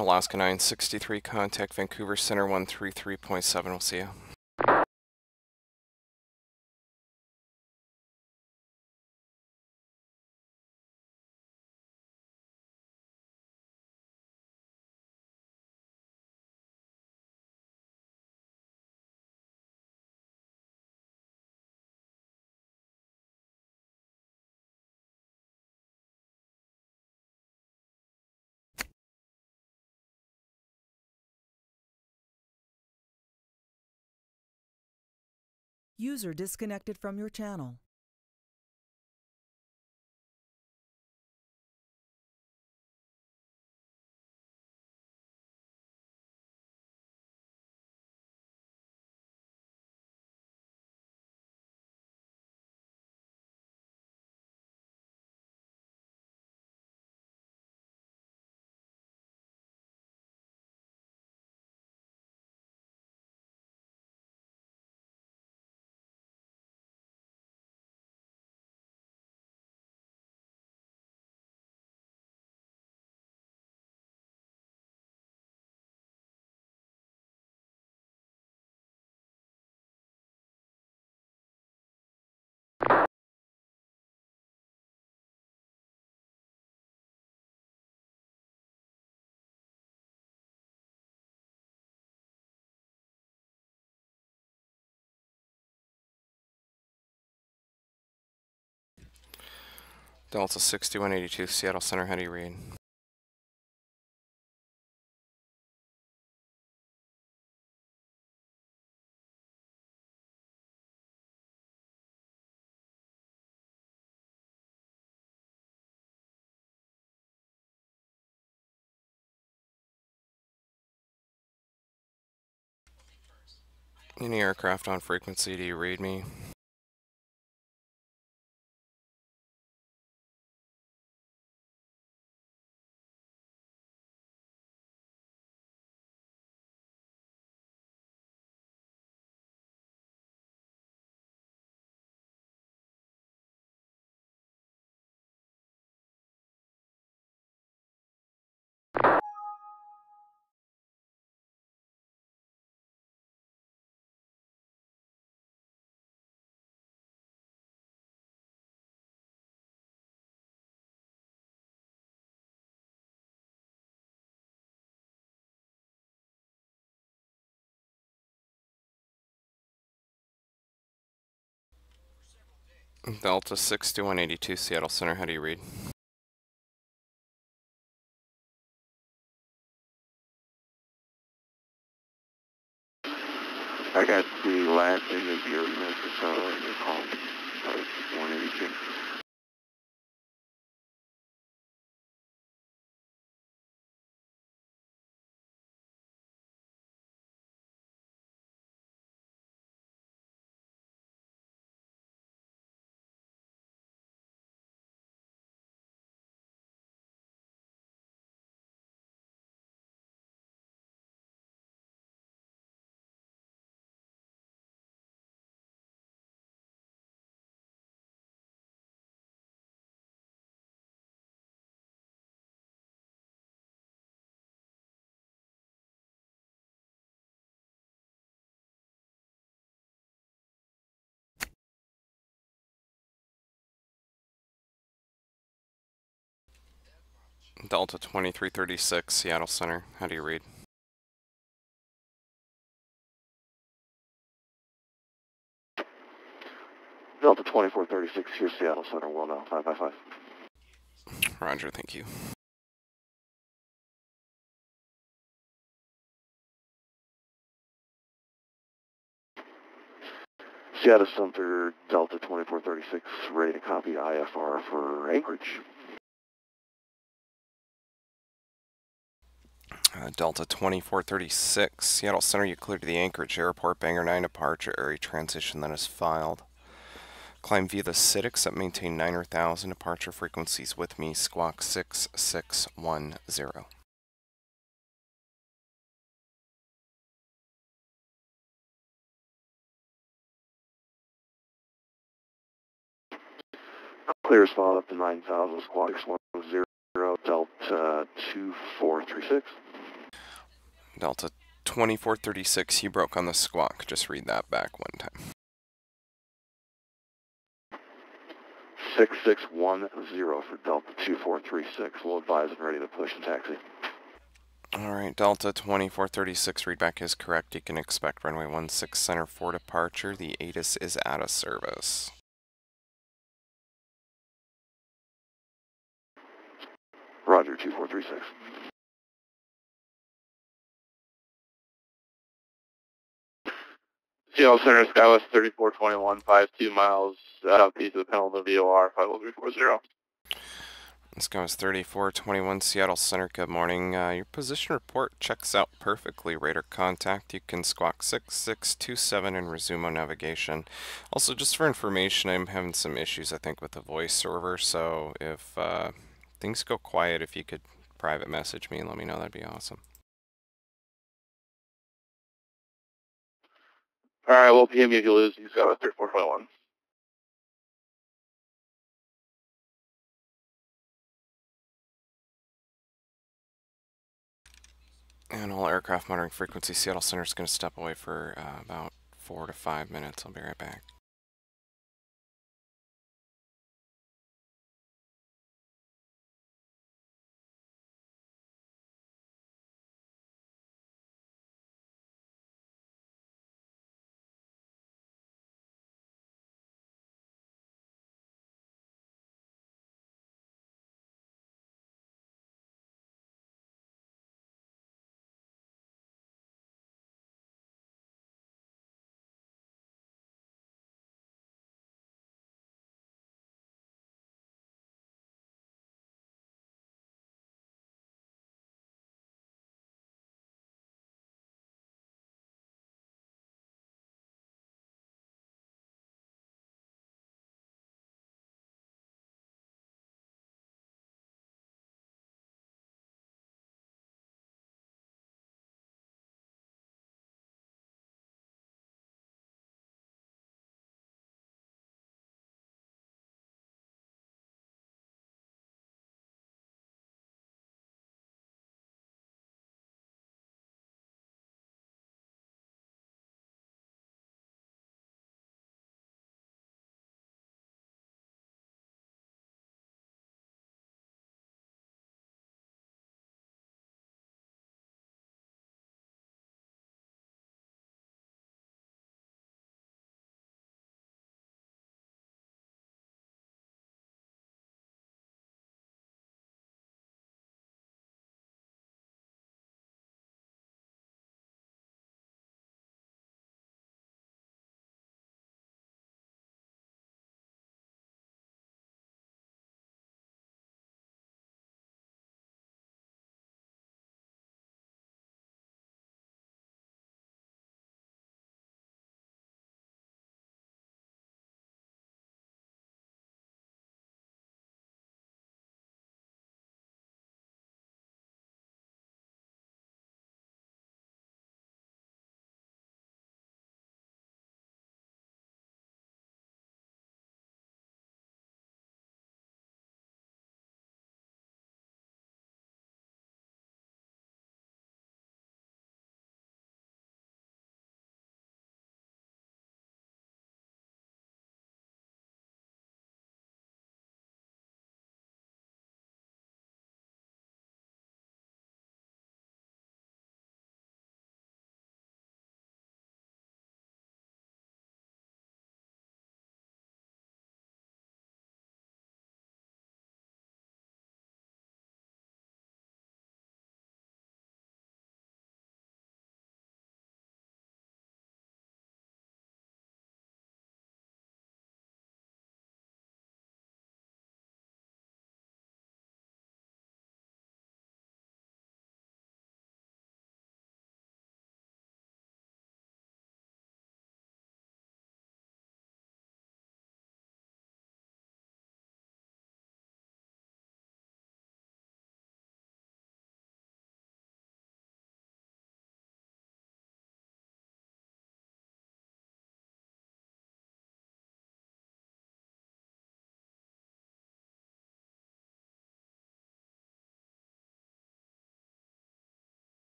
Alaska 963, contact Vancouver Center 133.7. We'll see you. User disconnected from your channel. Delta 6182, Seattle Center, how do you read? Any aircraft on frequency, do you read me? Delta 6182, Seattle Center, how do you read? I got the last end of your message, so your call. 182. Delta 2336, Seattle Center, how do you read? Delta 2436 here, Seattle Center, well now, 555. Roger, thank you. Seattle Center, Delta 2436, ready to copy IFR for Anchorage. Delta 2436, Seattle Center, you cleared to the Anchorage Airport, Bangor 9 departure area transition that is filed. Climb via the CITIX at maintain 9,000, departure frequencies with me, squawk 6610. Clears follow up to 9,000, squawk 610, Delta 2436. Delta 2436, you broke on the squawk. Just read that back one time. 6610 for Delta 2436. We'll advise and ready to push and taxi. Alright, Delta 2436, readback is correct. You can expect runway 16 center for departure. The ATIS is out of service. Roger, 2436. Seattle Center, Skywest 3421, 52 miles southeast of the Pendleton VOR, 50340. This goes 3421 Seattle Center. Good morning. Your position report checks out perfectly. Radar contact. You can squawk 6627 and resume on navigation. Also, just for information, I'm having some issues, I think, with the voice server. So if things go quiet, if you could private message me and let me know, that'd be awesome. Alright, we'll PM you if you lose. You Skywest 3421. And all aircraft monitoring frequency. Seattle Center is going to step away for about 4 to 5 minutes. I'll be right back.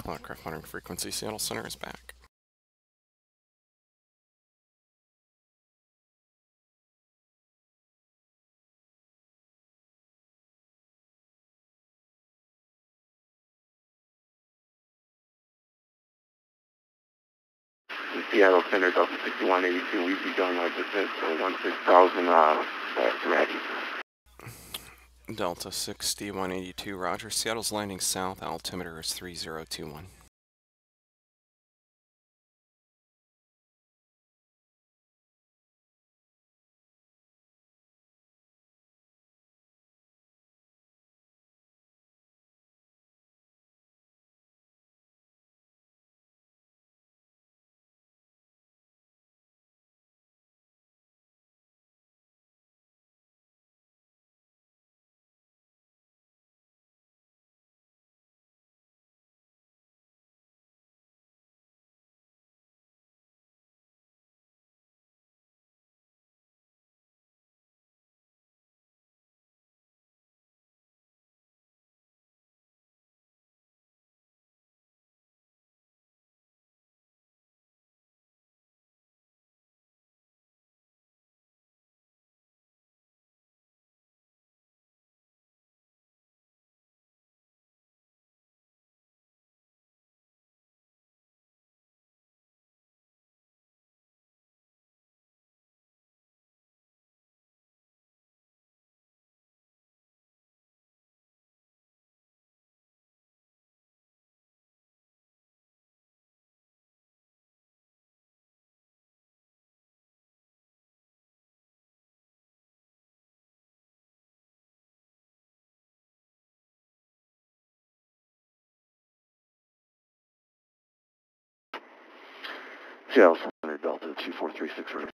Cloudcraft monitoring frequency, Seattle Center is back. Seattle Center, Delta 6182, we'd be going like this at 16,000 ready. Delta 6182, roger. Seattle's landing south, altimeter is 3021. Seattle Center, Delta 2436, ready.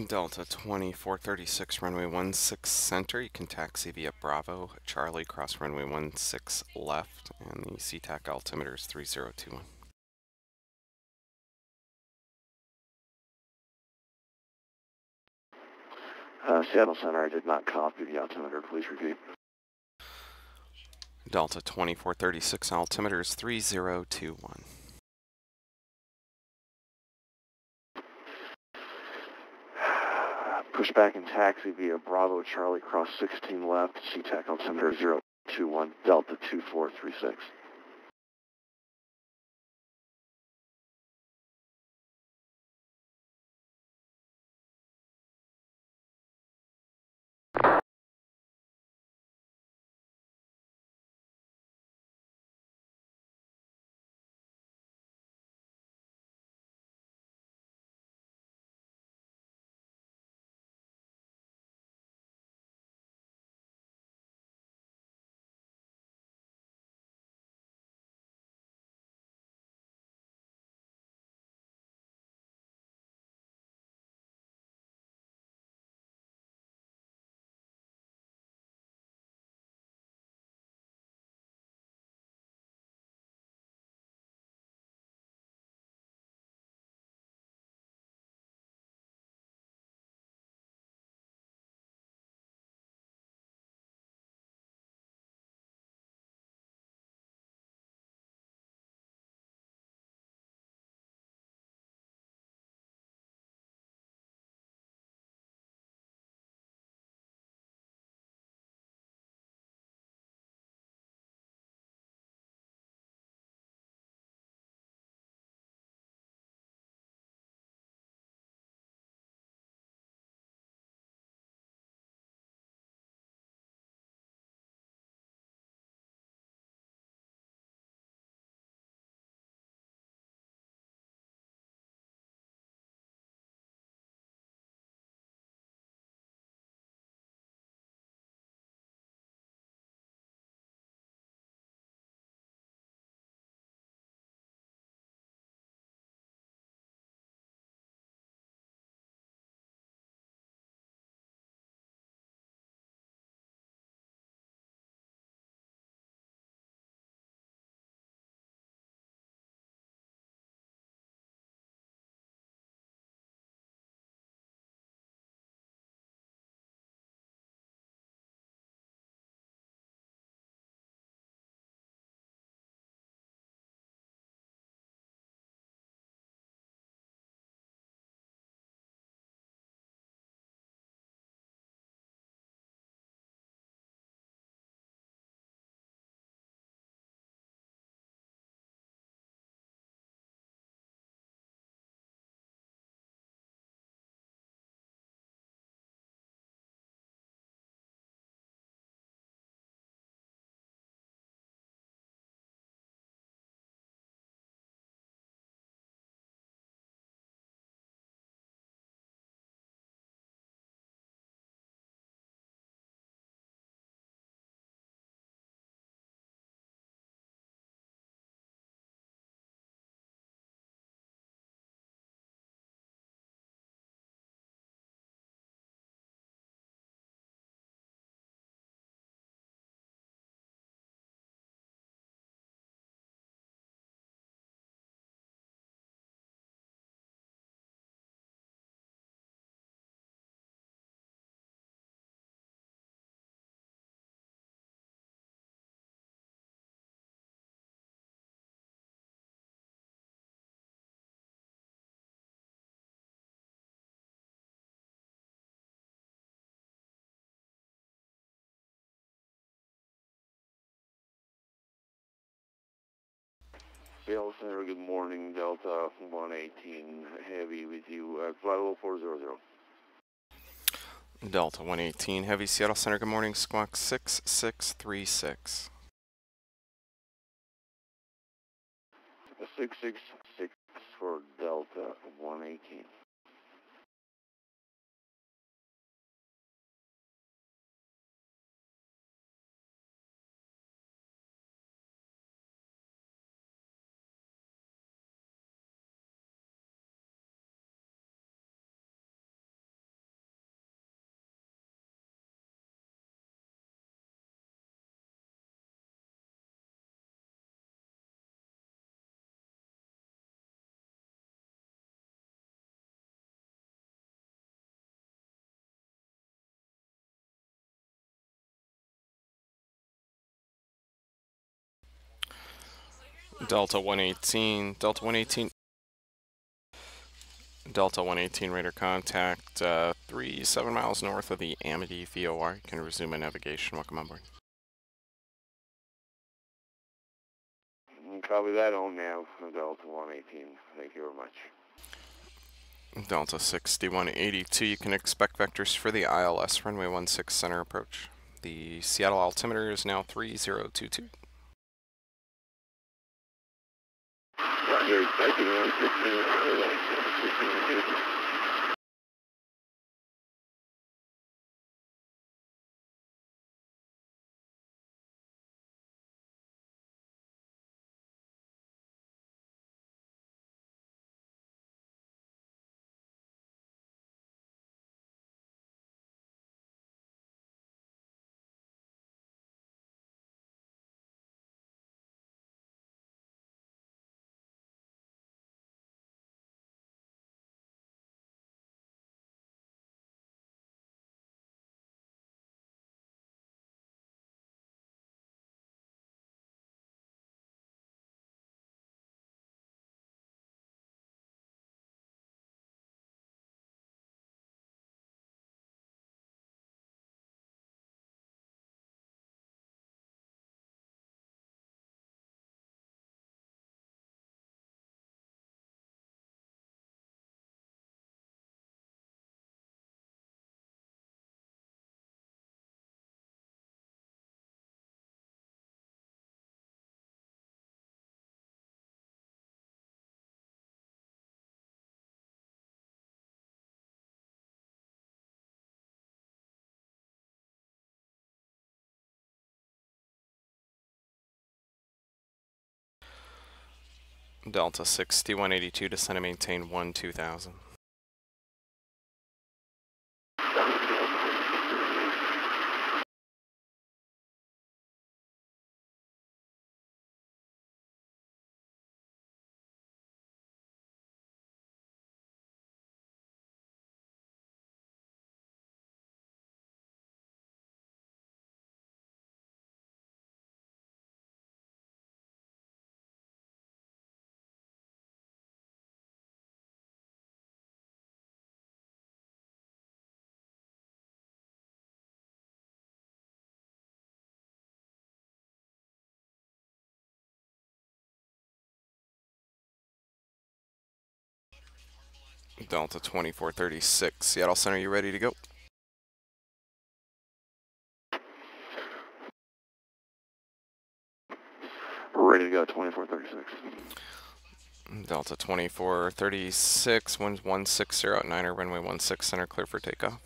Delta 2436, runway 16 center. You can taxi via Bravo, Charlie, cross runway 16 left, and the SeaTac altimeter is 3021. Seattle Center, I did not copy the altimeter. Please repeat. Delta 2436, altimeter is 3021. Push back and taxi via Bravo, Charlie, cross 16 left, SeaTac altimeter 021, Delta 2436. Seattle Center, good morning, Delta 118, Heavy with you at flight level 400. Delta 118, Heavy, Seattle Center, good morning, squawk 6636. 666 for Delta 118. Delta 118, Delta 118. Delta 118 radar contact 37 miles north of the Amity VOR. You can resume a navigation. Welcome on board. Copy that on nav, Delta 118. Thank you very much. Delta 6182, you can expect vectors for the ILS runway 16 center approach. The Seattle altimeter is now 3022. Roger, thank you. Delta 6182, descend and maintain 2000. Delta 2436, Seattle Center, you ready to go? Ready to go, 2436. Delta 2436, wind 160 at 9er, runway 16 center, clear for takeoff.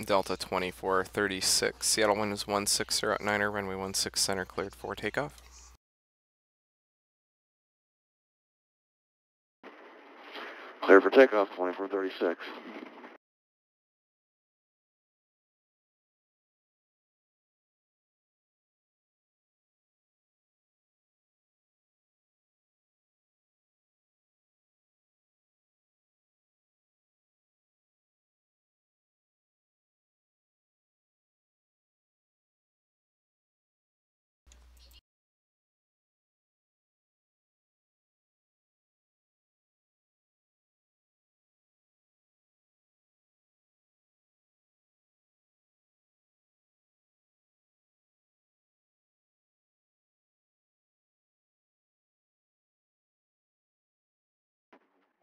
Delta 2436, Seattle wind is 160 at 9er, runway 16 center, cleared for takeoff. Clear for takeoff, 2436.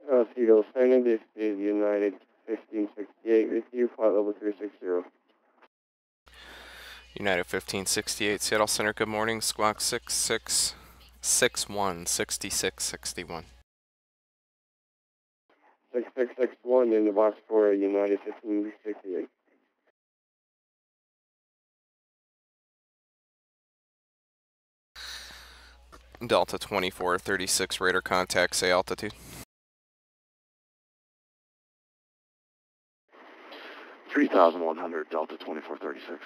Seattle Center, this is United 1568 with you, flight level 360. United 1568, Seattle Center, good morning. Squawk 6661, 6661. 6661 in the box for United 1568. Delta 2436, radar contact, say altitude. 3,100, Delta 2436.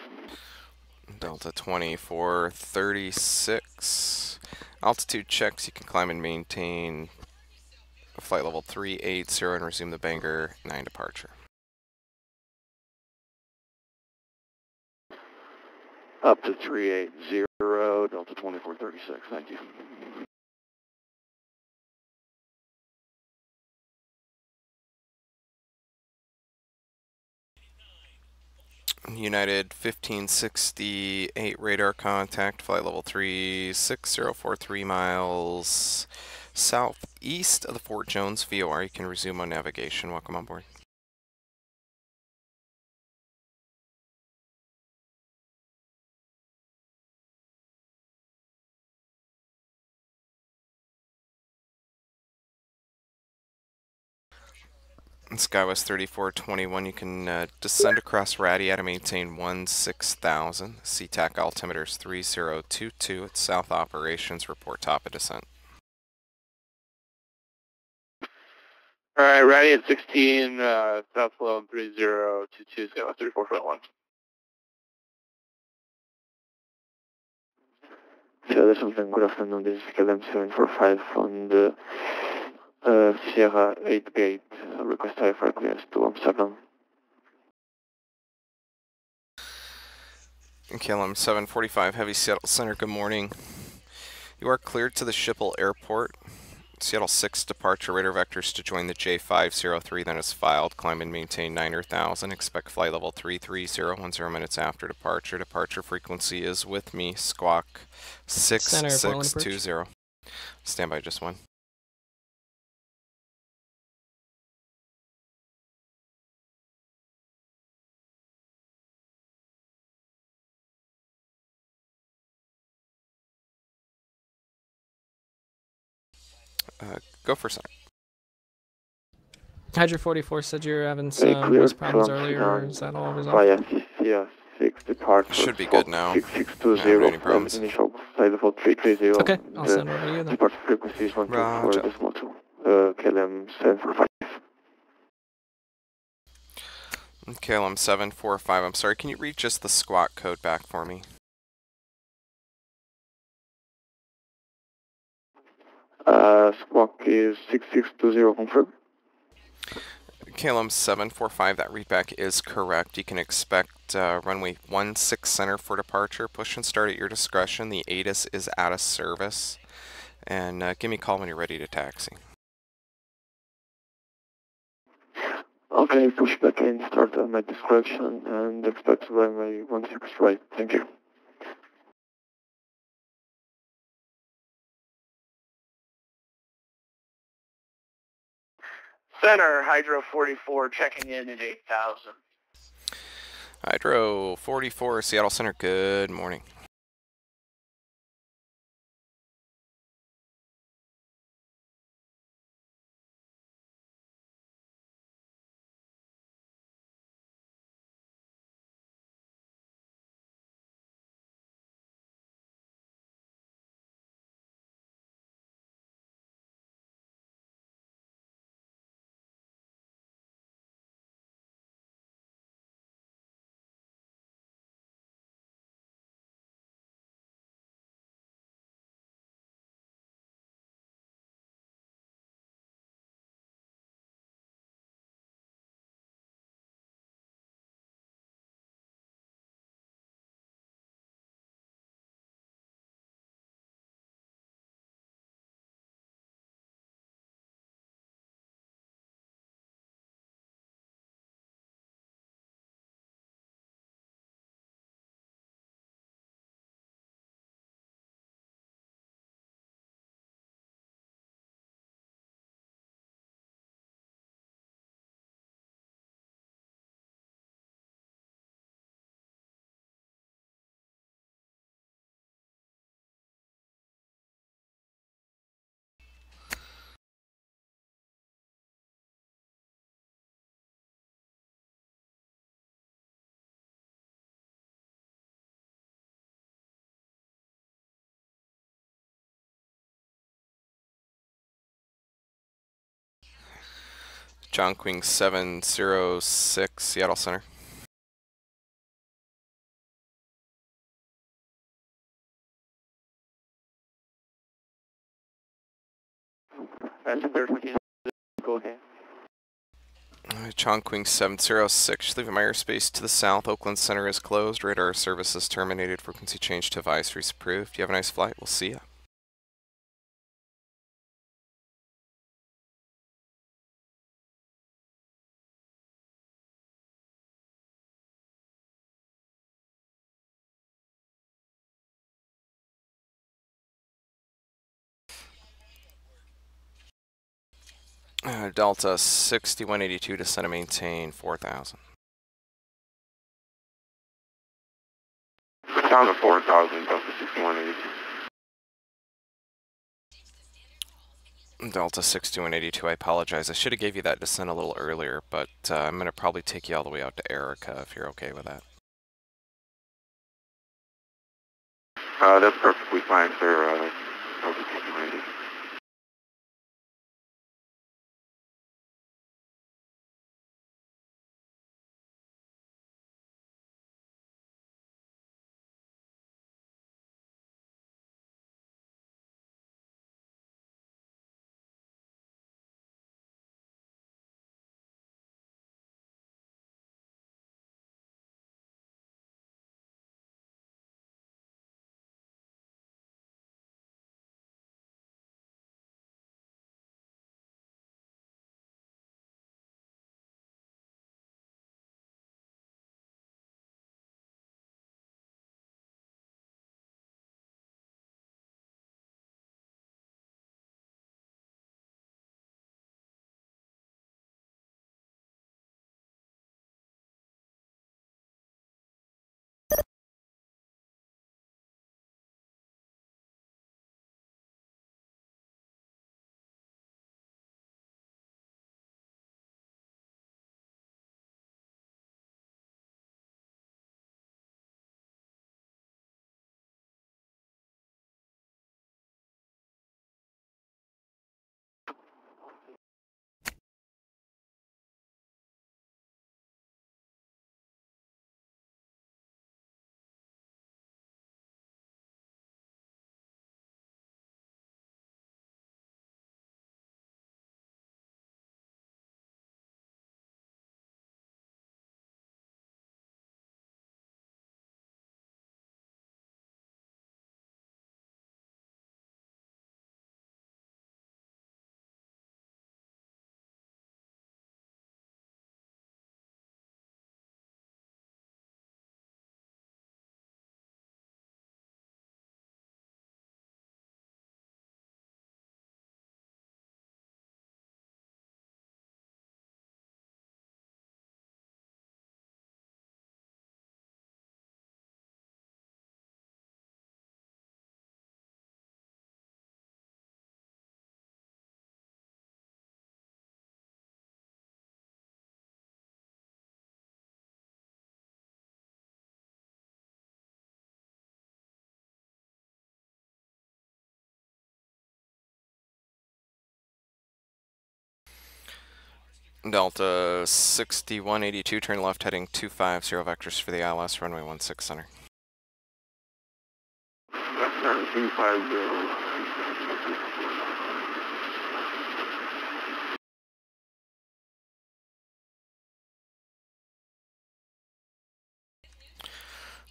Delta 2436. Altitude checks, you can climb and maintain flight level 380 and resume the Bangor 9 departure. Up to 380, Delta 2436, thank you. United 1568, radar contact, flight level 36043 miles southeast of the Fort Jones VOR. You can resume on navigation. Welcome on board. SkyWest 3421, you can descend across Radiata, maintain 16,000. SeaTac altimeter is 3022. It's South Operations. Report top of descent. Alright, ready at 16, South Flow 3022, SkyWest 3441. Sierra something, good afternoon, this is KLM 745 on the Sierra 8 gate, request IFR clearance to Amsterdam. KLM 745, Heavy Seattle Center, good morning. You are cleared to the Schiphol Airport. Seattle 6 departure radar vectors to join the J503, then is filed. Climb and maintain 9,000. Expect flight level 330, 10 minutes after departure. Departure frequency is with me, Squawk 6620. Stand by just one. Go for center. Hydra 44 said you were having some voice problems earlier. Is that all resolved? Via KSEA 6 departure. Should be good now. 6620. Any problems? Initial flight level 330. Okay, I'll send over to you then. Departure frequency is 124 decimal 2. KLM 745. KLM 745, I'm sorry, can you read just the squawk code back for me? Squawk is 6620, confirm. KLM 745, that readback is correct. You can expect runway 16 center for departure. Push and start at your discretion. The ATIS is out of service. And give me a call when you're ready to taxi. Okay, push back and start at my discretion and expect runway 16 right. Thank you. Center, Hydro 44, checking in at 8,000. Hydro 44, Seattle Center, good morning. John Queen 706, Seattle Center. Go ahead. Chongqing 706, leaving my airspace to the south. Oakland Center is closed. Radar services terminated. Frequency change to advisories approved. You have a nice flight. We'll see ya. Delta 6182, descend and maintain 4000. Down to 4,000, Delta 6182. Delta 6182, I apologize. I should have gave you that descent a little earlier, but I'm going to probably take you all the way out to Erica if you're okay with that. That's perfectly fine, sir. Delta 6182. Delta 6182, turn left heading 250 vectors for the ILS, runway 16 center. That's 250.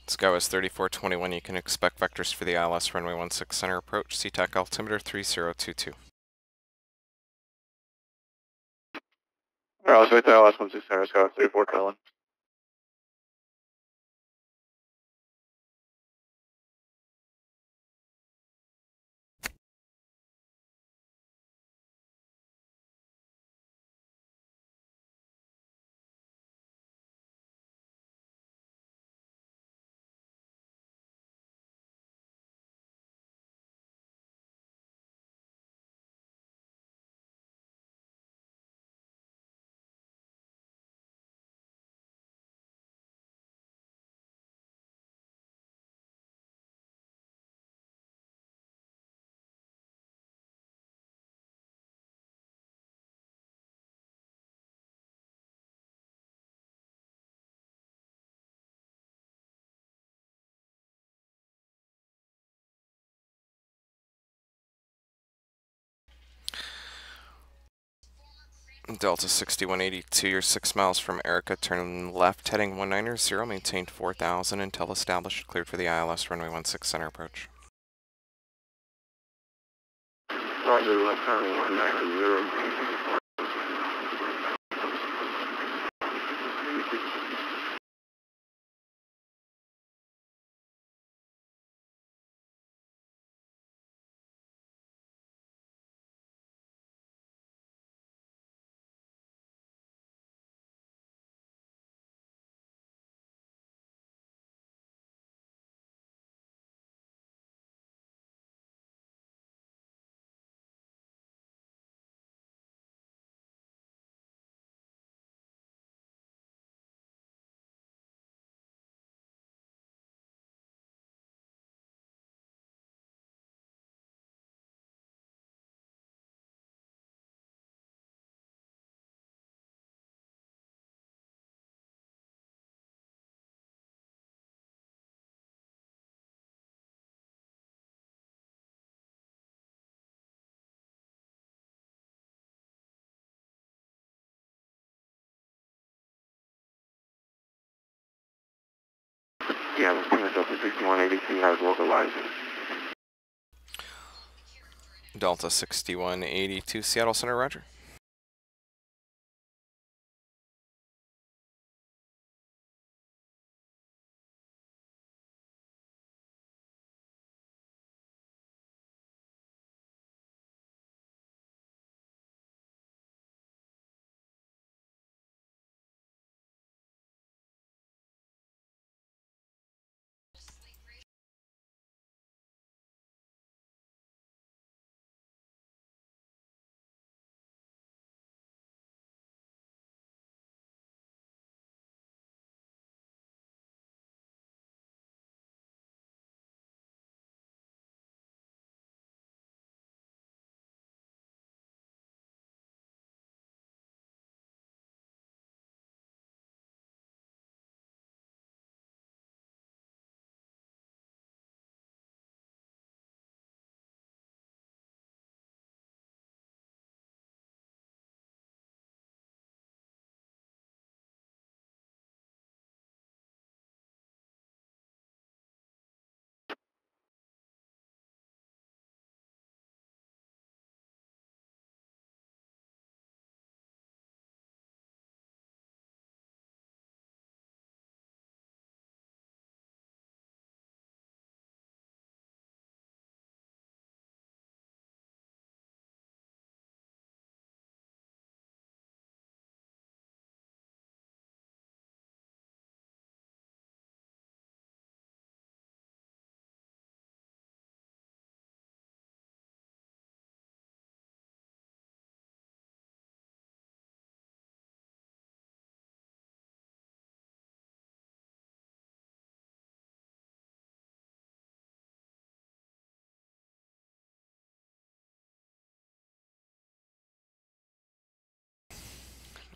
Skywest 3421, you can expect vectors for the ILS, runway 16 center approach, SeaTac altimeter 3022. Alright, let's wait till LS 16 center, Scott 3421. Delta 6182, you're 6 miles from Erica, turn left, heading 190, maintained 4000 until established, cleared for the ILS runway 16 center approach. Roger, left turn 190. Yeah, the Plymouth Delta 6182 has localized. Delta 6182, Seattle Center, roger.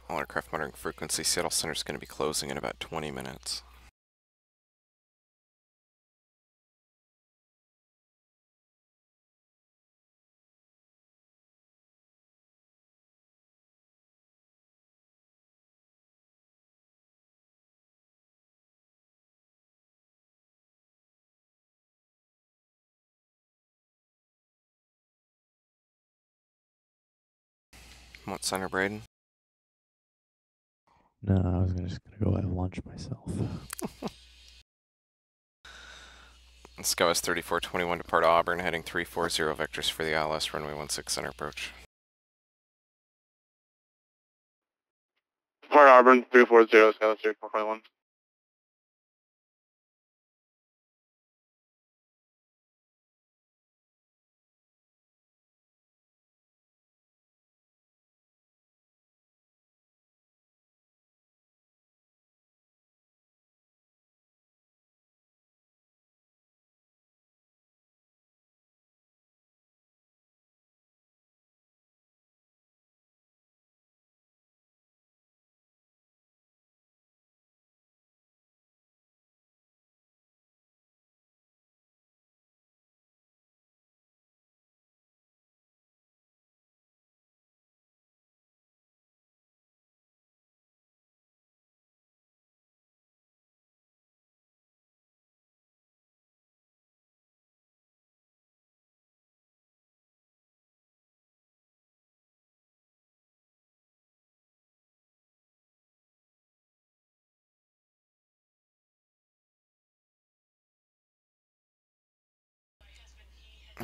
All aircraft monitoring frequency, Seattle Center is going to be closing in about 20 minutes. What center, Braden? No, I was just gonna go have lunch myself. SkyWest 3421, depart Auburn, heading 340 vectors for the ILS runway 16 center approach. Port Auburn 340, Skyline 3421.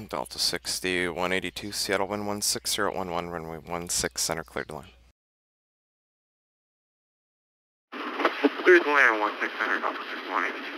Delta 60, 182, Seattle wind 16011, runway 16, center cleared to line. Cleared to land 16 center, Delta 60, 182.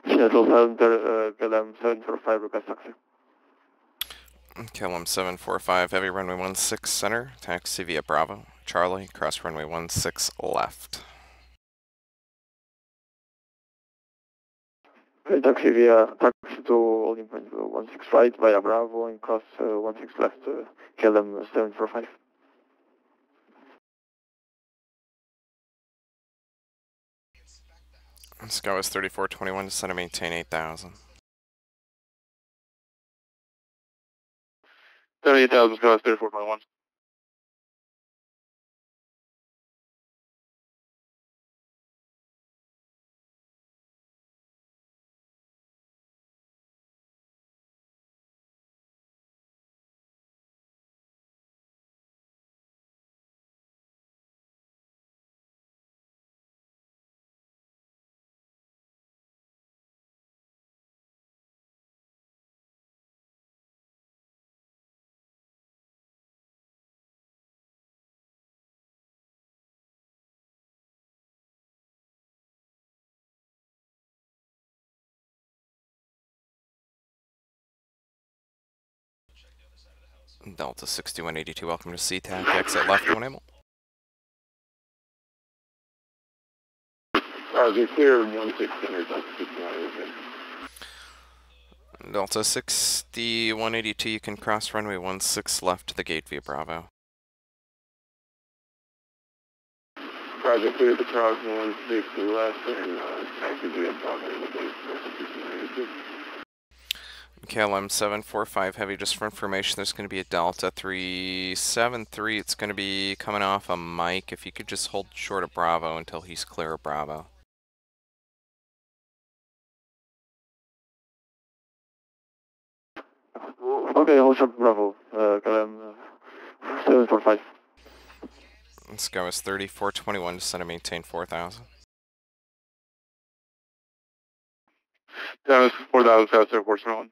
Seattle 745, request taxi. KLM 745, heavy runway 16 center, taxi via Bravo. Charlie, cross runway 16 left. Taxi via, taxi to holding point 16 right via Bravo and cross 16 left, KLM 745. Sky was 3421, descend to maintain 8,000. 78,000, Sky 34.1. Delta 6182, welcome to SeaTac, exit left when able. They're clear 16 center, Delta 6182. Delta 6182, you can cross runway 16 left to the gate via Bravo. Project clear to cross 16 left and taxi via Bravo to the gate, Delta 6182. KLM 745 heavy, just for information, there's going to be a Delta 373. It's going to be coming off a Mike. If you could just hold short of Bravo until he's clear of Bravo. Okay, hold short Bravo, KLM 745. Sky was 3421, descend to maintain 4,000. Down is 4,000, South 471.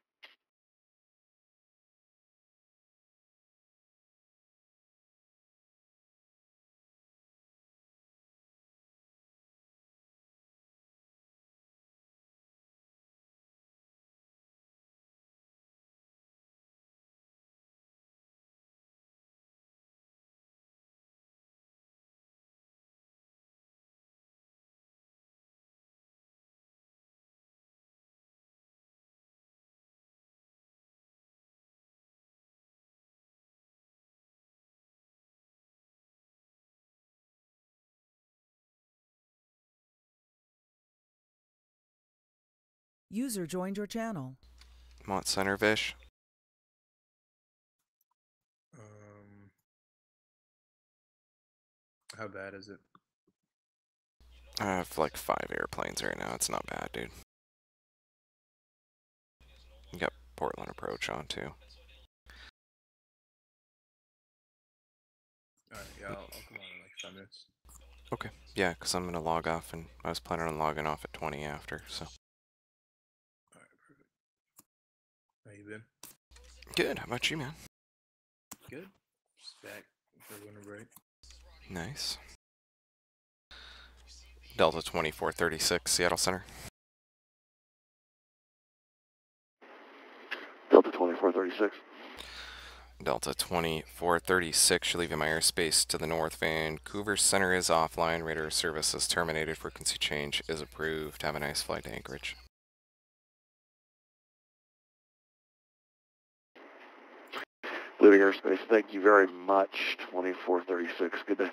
User joined your channel. Mont Center, Vish. How bad is it? I have like 5 airplanes right now. It's not bad, dude. You got Portland approach on too. Alright, yeah, I'll come on in like 5 minutes. Okay. Yeah, because I'm going to log off, and I was planning on logging off at 20 after, so. Alright, perfect. How you been? Good. How about you, man? Good. Just back for winter break. Nice. Delta 2436, Seattle Center. Delta 2436. Delta 2436, you're leaving my airspace to the north. Vancouver Center is offline. Radar service is terminated. Frequency change is approved. Have a nice flight to Anchorage. Leaving airspace, thank you very much. 2436, good day.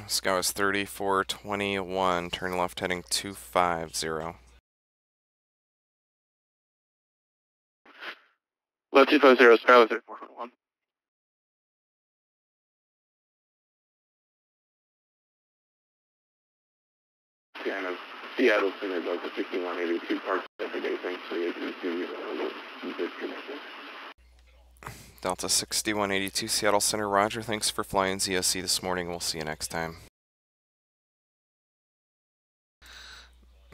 Sky was 3421, turn left heading 250. Left 250, Skyler 3421. Seattle, Seattle Center, Delta 6182, parts every day, thanks for the ATC, keep it connected. Delta 6182, Seattle Center, roger. Thanks for flying ZSC this morning. We'll see you next time.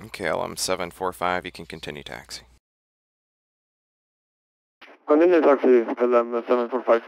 KLM 745, you can continue taxi. Continue taxi, LM 745.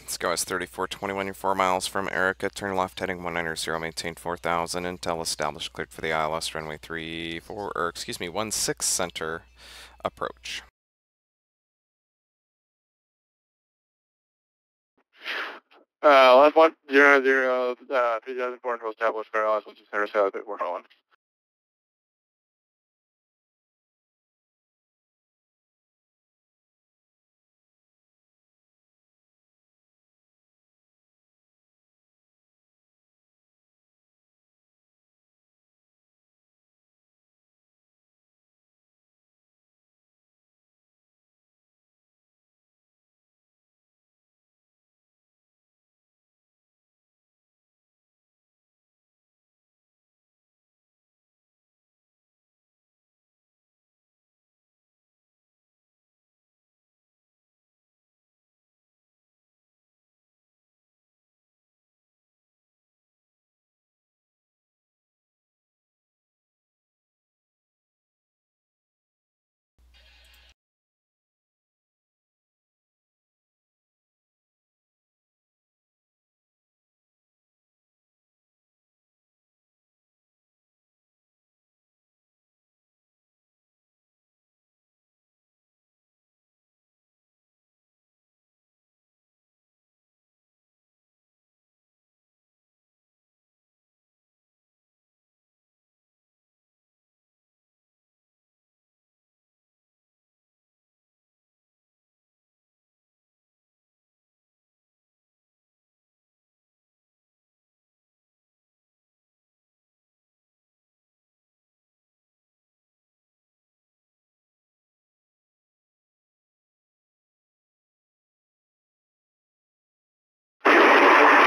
Sky is 3421, you're 4 miles from Erica. Turn left heading 190, maintain 4000. Intel established, cleared for the ILS runway 16 center approach. Last one, 3004 to establish Fairlight, which is Center South at 401.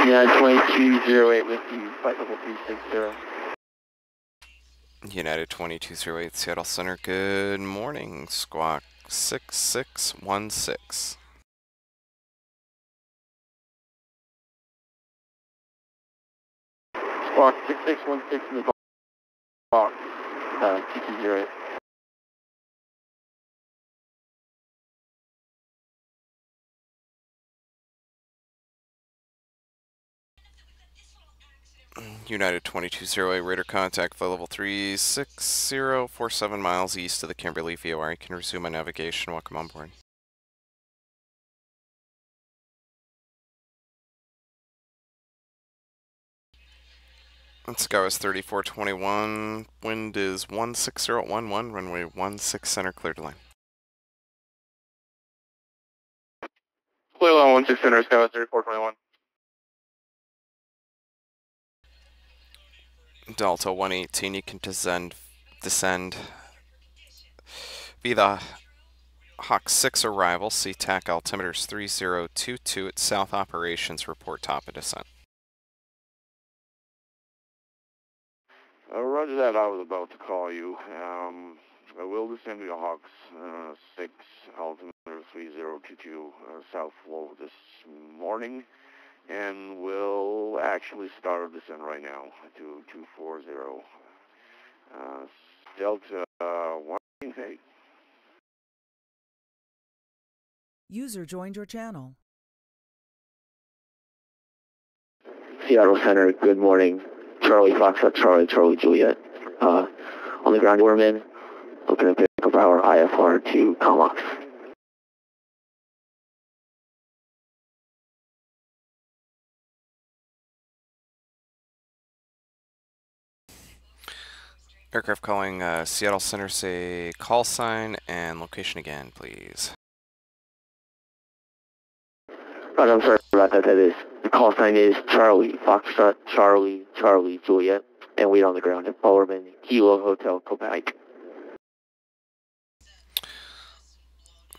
Yeah, 2208 with you, flight level 360. United 2208, Seattle Center, good morning. Squawk 6616. Squawk 6616 in the box, 2208. United 2208, radar contact, flight level 360, 47 miles east of the Kimberley VOR. You can resume my navigation. Welcome on board. Sky is 3421, wind is 16011, runway 16 center, clear to line. Clear line 16 center, Sky 3421. Delta 118, you can descend via the Hawk 6 arrival, SeaTac altimeters 3022 at South Operations, report top of descent. Roger that, I was about to call you. I will descend to the Hawks 6, altimeter 3022, South Flow this morning. And we'll actually start our descent right now to 240. Delta 1, hey. User joined your channel. Seattle Center, good morning. Charlie Foxtrot, Charlie Juliet. On the ground, Orman, looking to pick up our IFR to Comox. Aircraft calling Seattle Center, say call sign and location again, please. Right, I'm sorry about that. The call sign is Charlie Foxtrot, Charlie Juliet, and wait on the ground at Orman, Kilo Hotel, Quebec.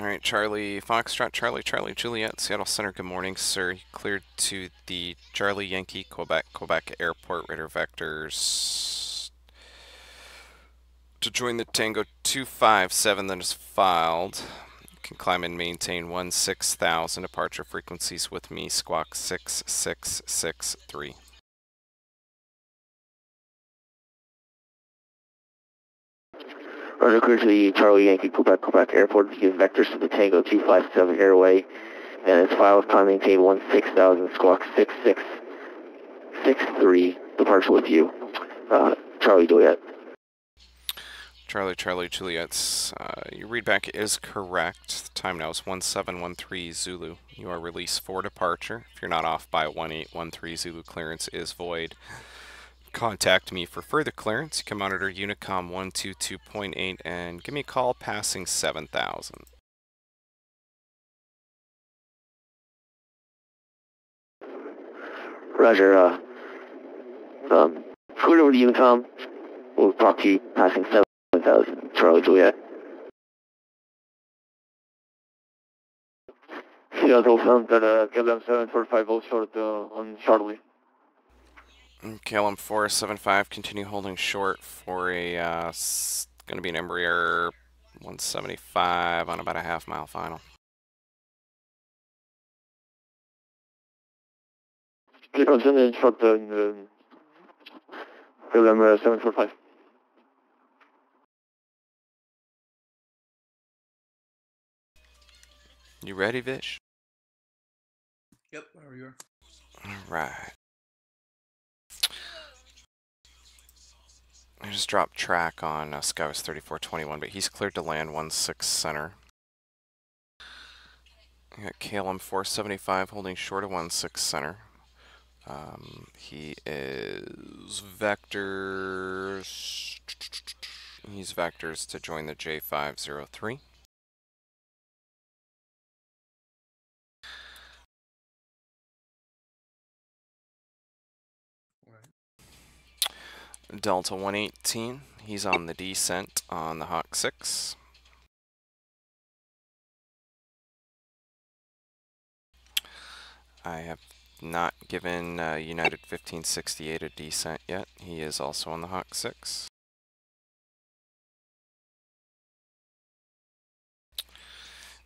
All right, Charlie Foxtrot, Charlie Juliet, Seattle Center, good morning, sir. Cleared to the Charlie Yankee, Quebec Airport, radar vectors to join the Tango 257 that is filed. You can climb and maintain 16,000 departure frequencies with me, squawk 6663. Roger, clear to the Charlie Yankee, Quebec Airport to give vectors to the Tango 257 airway, and its files can maintain 16,000, squawk 6663, departure with you. Charlie Juliet. Charlie Juliet, your readback is correct. The time now is 1713 Zulu. You are released for departure. If you're not off by 1813 Zulu, clearance is void. Contact me for further clearance. You can monitor Unicom 122.8 and give me a call passing 7,000. Roger, clear over to Unicom. We'll talk to you passing 7,000, Charlie Juliet. Seattle found that KLM 745 volt short on Charlie. KLM 475, continue holding short for a, going to be an Embraer 175 on about a half-mile final. KLM short KLM 745. You ready, Vish? Yep, wherever you are. All right. I just dropped track on Skywest 3421, but he's cleared to land 16 center. I got KLM 475 holding short of 16 center. He is vectors. He's vectors to join the J503. Delta 118, he's on the descent on the Hawk 6. I have not given United 1568 a descent yet. He is also on the Hawk 6.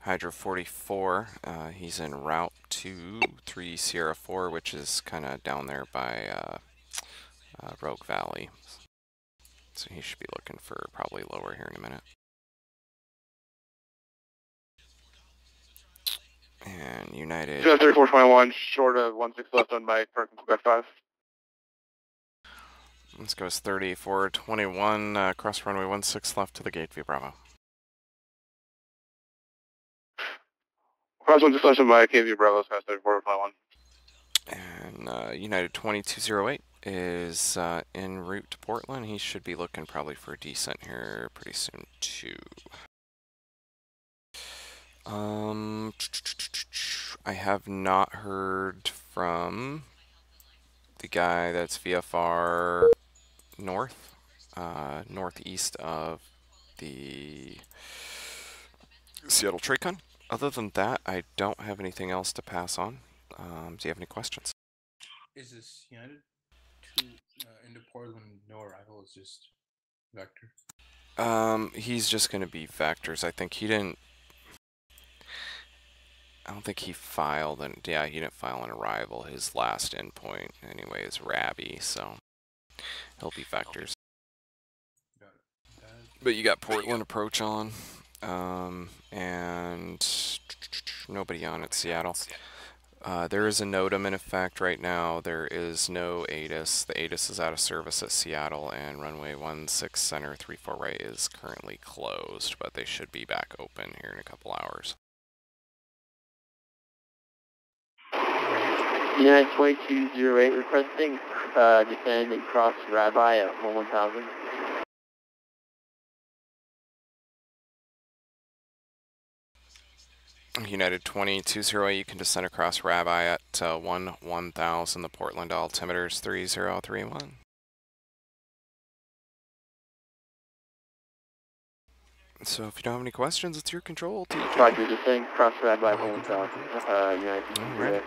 Hydro 44, he's en route to 3 Sierra 4, which is kind of down there by Rogue Valley. So he should be looking for probably lower here in a minute. And United... 3421, short of 16 left on my Quebec 5. Let's go as 3421, cross runway 16 left to the gate via Bravo. Cross 16 left on my KV Bravo, Sky 3421. And United 2208 is en route to Portland. He should be looking probably for a descent here pretty soon too. I have not heard from the guy that's VFR north, northeast of the Seattle TRACON. Other than that, I don't have anything else to pass on. Do you have any questions? Is this United to into Portland? No arrival. It's just vector. He's just going to be vectors. I think he didn't. I don't think he filed, and yeah, he didn't file an arrival. His last endpoint, anyway, is Rabby, so he'll be vectors. But you got Portland approach on, and nobody on at Seattle. There is a NOTAM in effect right now. There is no ATIS. The ATIS is out of service at Seattle, and runway 16 center 34 right is currently closed, but they should be back open here in a couple hours. United 2208 requesting descend and cross Rabbi at 1000. United 2208, you can descend across Rabbi at 1000. The Portland altimeter is 3031. So if you don't have any questions, it's your control, teacher. Roger, descend cross Rabbi at 1000. United 2208.